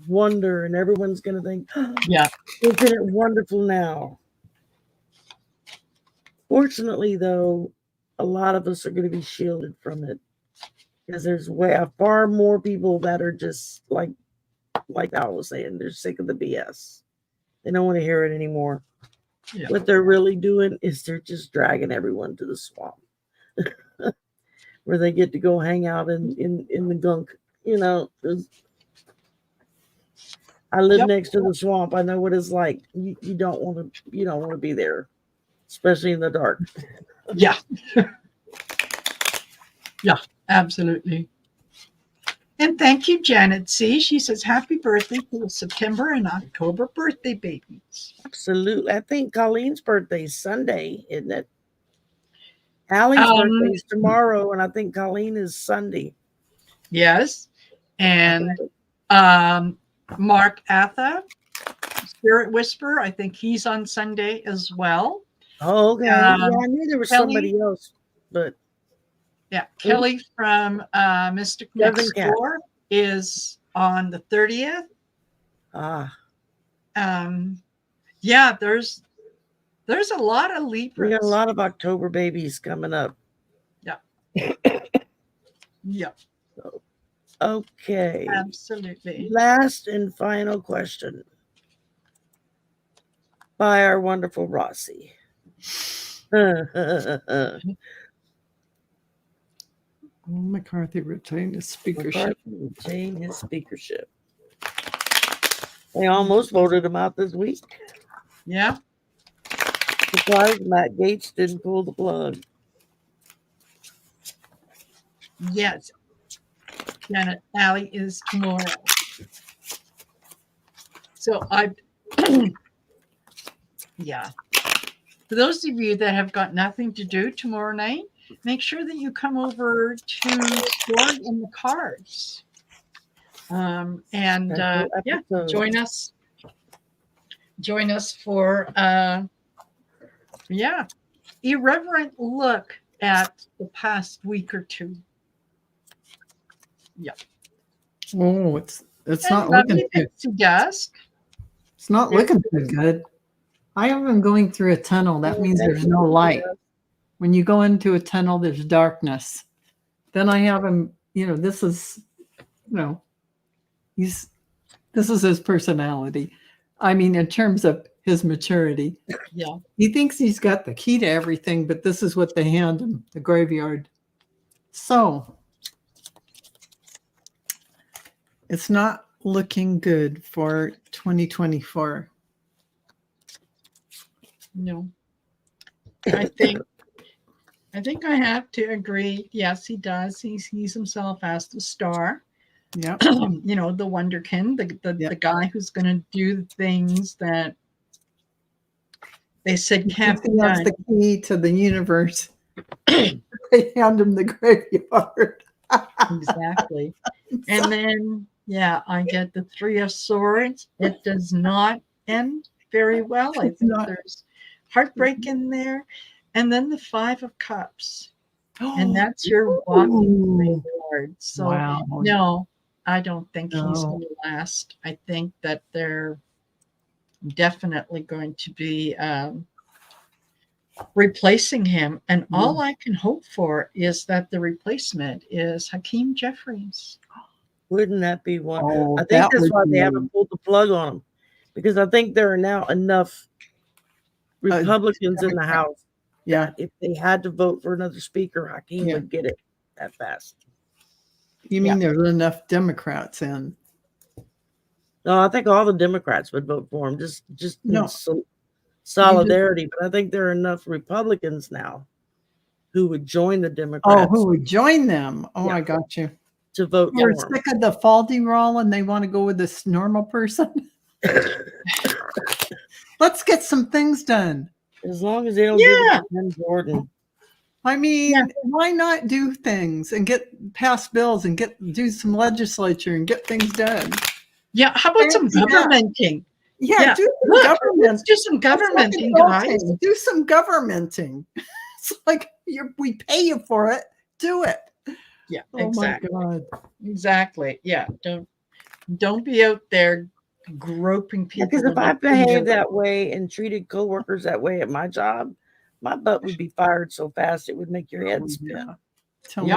wonder, and everyone's going to think, isn't it wonderful now? Fortunately, though, a lot of us are going to be shielded from it because there's far more people that are just like I was saying, they're sick of the BS. They don't want to hear it anymore. Yeah. What they're really doing is they're just dragging everyone to the swamp where they get to go hang out in the gunk, I live Yep. next to the swamp. I know what it's like. You don't want to be there, especially in the dark. Yeah. Yeah, absolutely. And thank you, Janet C. She says, happy birthday to the September and October birthday babies. Absolutely. I think Colleen's birthday is Sunday, isn't it? Allie's Um, birthday is tomorrow, and I think Colleen is Sunday. Yes. And Mark Atha, Spirit Whisper, I think he's on Sunday as well. Oh, okay. Yeah, I knew there was Kelly, somebody else, but yeah, Kelly from Mystic Next Door is on the 30th. Yeah, there's a lot of Libras. We got a lot of October babies coming up. Yeah. Yeah. So, okay. Absolutely. Last and final question by our wonderful Rossi. McCarthy retained his speakership. They almost voted him out this week. Yeah. Surprised Matt Gaetz didn't pull the plug. Yes. Janet Alley is tomorrow. So yeah. For those of you that have got nothing to do tomorrow night, make sure that you come over to Story in the Cards. Join us. Join us for irreverent look at the past week or two. Yeah. Oh, it's not looking good. Desk. It's not looking too good. I have been going through a tunnel. That means there's no light. When you go into a tunnel, there's darkness. Then I have him, this is, this is his personality. I mean, in terms of his maturity. Yeah. He thinks he's got the key to everything, but this is what they hand him, the graveyard. So it's not looking good for 2024. No. I think I have to agree. Yes, he does. He sees himself as the star. Yeah. The wonderkin, the guy who's going to do things that they said can't be done. That's the key to the universe. They hand him the graveyard. Exactly. And then, I get the 3 of Swords. It does not end very well. I think there's heartbreak in there. And then the 5 of Cups. And that's your walking graveyard. So, no, I don't think he's going to last. I think that they're definitely going to be replacing him. And all I can hope for is that the replacement is Hakeem Jeffries. Wouldn't that be one? I think that's why they haven't pulled the plug on him, because I think there are now enough Republicans in the House. Yeah. If they had to vote for another speaker, Hakeem would get it that fast. You mean there's enough Democrats in? No, I think all the Democrats would vote for him. Just solidarity. But I think there are enough Republicans now who would join the Democrats. Oh, who would join them? Oh, I got you. To vote for him. Sick of the faulty role and they want to go with this normal person. Let's get some things done. As long as they don't give it to Ken Jordan. I mean, why not do things and pass bills and do some legislature and get things done? Yeah, how about some governmenting? Yeah, do some government. Let's do some governmenting, guys. Do some governmenting. It's like we pay you for it. Do it. Yeah, exactly. Oh my God. Exactly. Yeah, don't be out there groping people. Because if I behaved that way and treated coworkers that way at my job, my butt would be fired so fast it would make your head spin. Totally.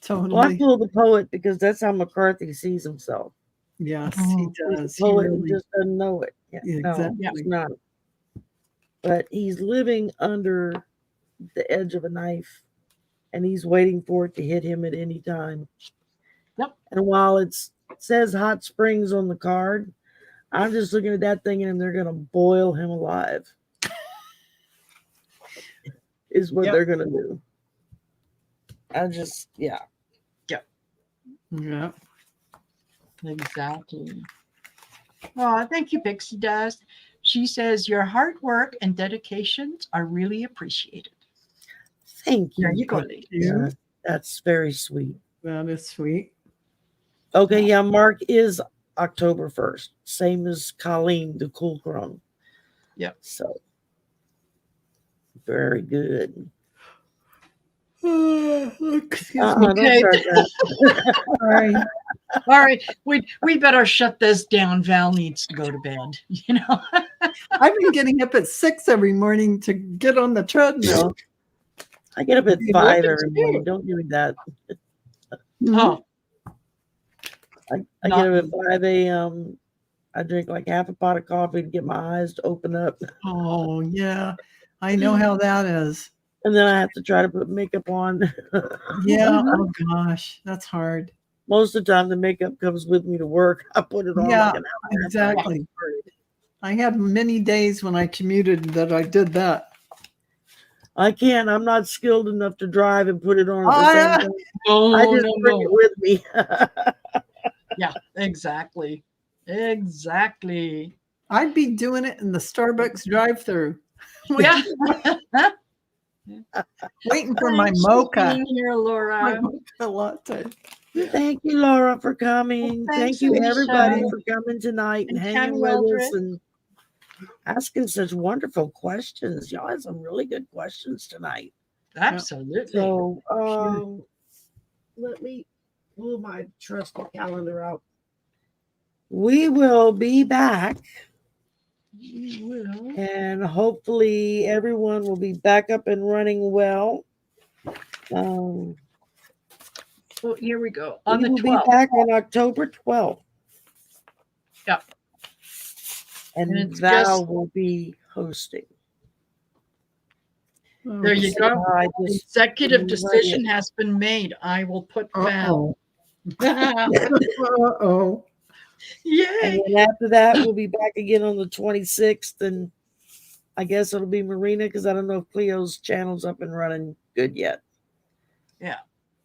Well, I pull the poet because that's how McCarthy sees himself. Yes, he does. The poet who just doesn't know it. Exactly. No, he's not. But he's living under the edge of a knife, and he's waiting for it to hit him at any time. Yep. And while it says Hot Springs on the card, I'm just looking at that thing and they're going to boil him alive. Is what they're going to do. Yeah. Yeah. Exactly. Oh, thank you, Pixie Dust. She says, your hard work and dedications are really appreciated. Thank you. There you go, lady. Yeah, that's very sweet. That is sweet. Okay, yeah, Mark is October 1st. Same as Colleen, the Cool Chrome. Yep. So, very good. Excuse me. Okay. Sorry. All right. We better shut this down. Val needs to go to bed. You know. I've been getting up at 6 every morning to get on the treadmill. I get up at 5 every morning. Don't give me that. Oh. I get up at 5 a.m. I drink like half a pot of coffee to get my eyes to open up. Oh, yeah. I know how that is. And then I have to try to put makeup on. Yeah. Oh, gosh. That's hard. Most of the time, the makeup comes with me to work. I put it on Yeah, like an hour. exactly. I had many days when I commuted that I did that. I can't. I'm not skilled enough to drive and put it on at the same time. No, I just bring it with me. Yeah, exactly. Exactly. I'd be doing it in the Starbucks drive-through. Yeah. Waiting for my mocha. Here, Laura. My mocha latte. Thank you, Laura, for coming. Well, Thank thanks, you, everybody, Alicia. for coming tonight and And hanging Tammy with Eldred. us and asking such wonderful questions. Y'all had some really good questions tonight. Absolutely. So, let me pull my trusty calendar out. We will be back. We will. And hopefully everyone will be back up and running well. Well, here we go. We On the will be 12th. back on October 12th. Yep. And it's Val just- will be hosting. There you go. I The just executive didn't write decision has been made. I will put Val. Uh-oh. Yay. And then after that, we'll be back again on the 26th. And I guess it'll be Marina because I don't know if Cleo's channel's up and running good yet. Yeah.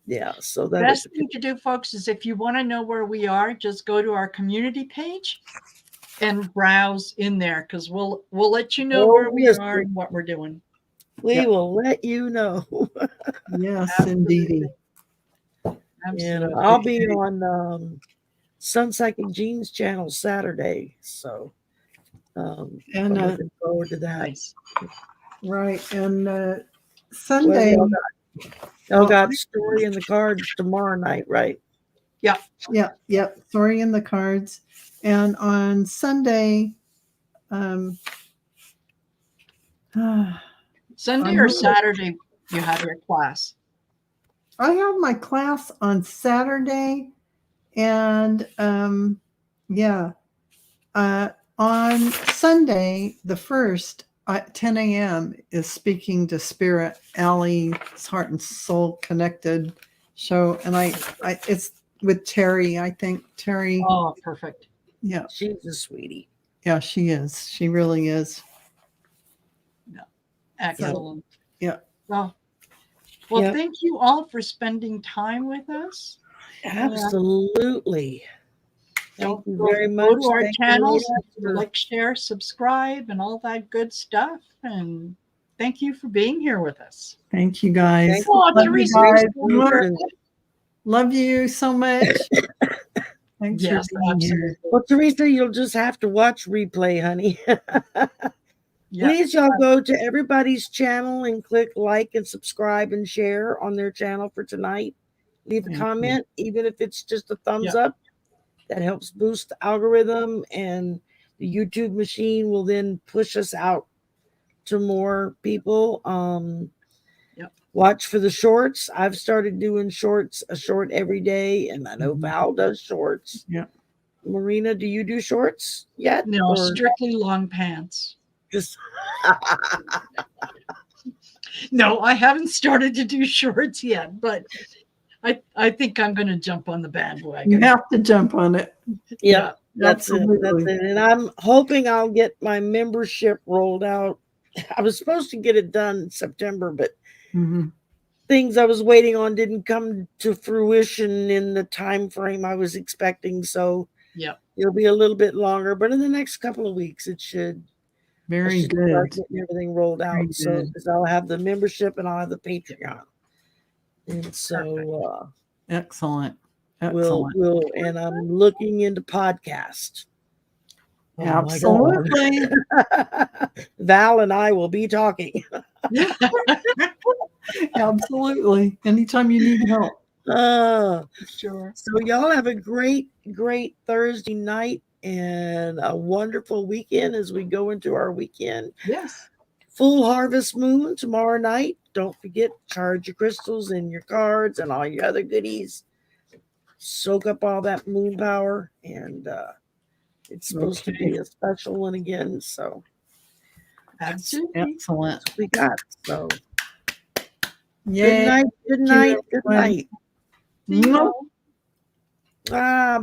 Yeah. So that Best thing to do, folks, is if you want to know where we are, just go to our community page and browse in there because we'll let you know where we are and what we're doing. We will let you know. Yes, indeed. Absolutely. And I'll be on Sunset and Jean's channel Saturday. So And I'm looking forward to that. Nice. right. And Sunday. Y'all got Story in the Cards tomorrow night, right? Yeah. Story in the Cards. And on Sunday, Sunday or Saturday, you have your class? I have my class on Saturday, and on Sunday, the 1st at 10 a.m. is Speaking to Spirit, Allie's Heart and Soul Connected show, and I it's with Terry. I think Terry. Oh, perfect. Yeah, she's a sweetie. Yeah, she is. She really is. Yeah, excellent. So, yeah. Well, thank you all for spending time with us. Absolutely. Thank you very much. Go to our channels, like, share, subscribe, and all that good stuff. And thank you for being here with us. Thank you, guys. Love you so much. Thanks for being here. Well, Teresa, you'll just have to watch replay, honey. Please, y'all go to everybody's channel and click like and subscribe and share on their channel for tonight. Leave a comment, even if it's just a thumbs up. That helps boost the algorithm, and the YouTube machine will then push us out to more people. Watch for the shorts. I've started doing a short every day, and I know Val does shorts. Yeah. Marina, do you do shorts yet? No, strictly long pants. Just no, I haven't started to do shorts yet, but I think I'm going to jump on the bandwagon. You have to jump on it. Yeah, that's it. That's Absolutely. it. And I'm hoping I'll get my membership rolled out. I was supposed to get it done in September, but Mhm. things I was waiting on didn't come to fruition in the time frame I was expecting. So Yep. it'll be a little bit longer, but in the next couple of weeks, I Very should start good. getting everything rolled Very out. So good. 'cause I'll have the membership and I'll have the Patreon. And so Excellent. Excellent. and I'm looking into podcast. Oh my God. Absolutely. Val and I will be talking. Absolutely. Anytime you need help. Sure. So y'all have a great Thursday night and a wonderful weekend as we go into our weekend. Yes. Full harvest moon tomorrow night. Don't forget, charge your crystals and your cards and all your other goodies. Soak up all that moon power, and it's supposed to be a special one again. So Absolutely. Excellent. that's what we got. So Yay. good night. Good night. Good night. Mwah. Bye.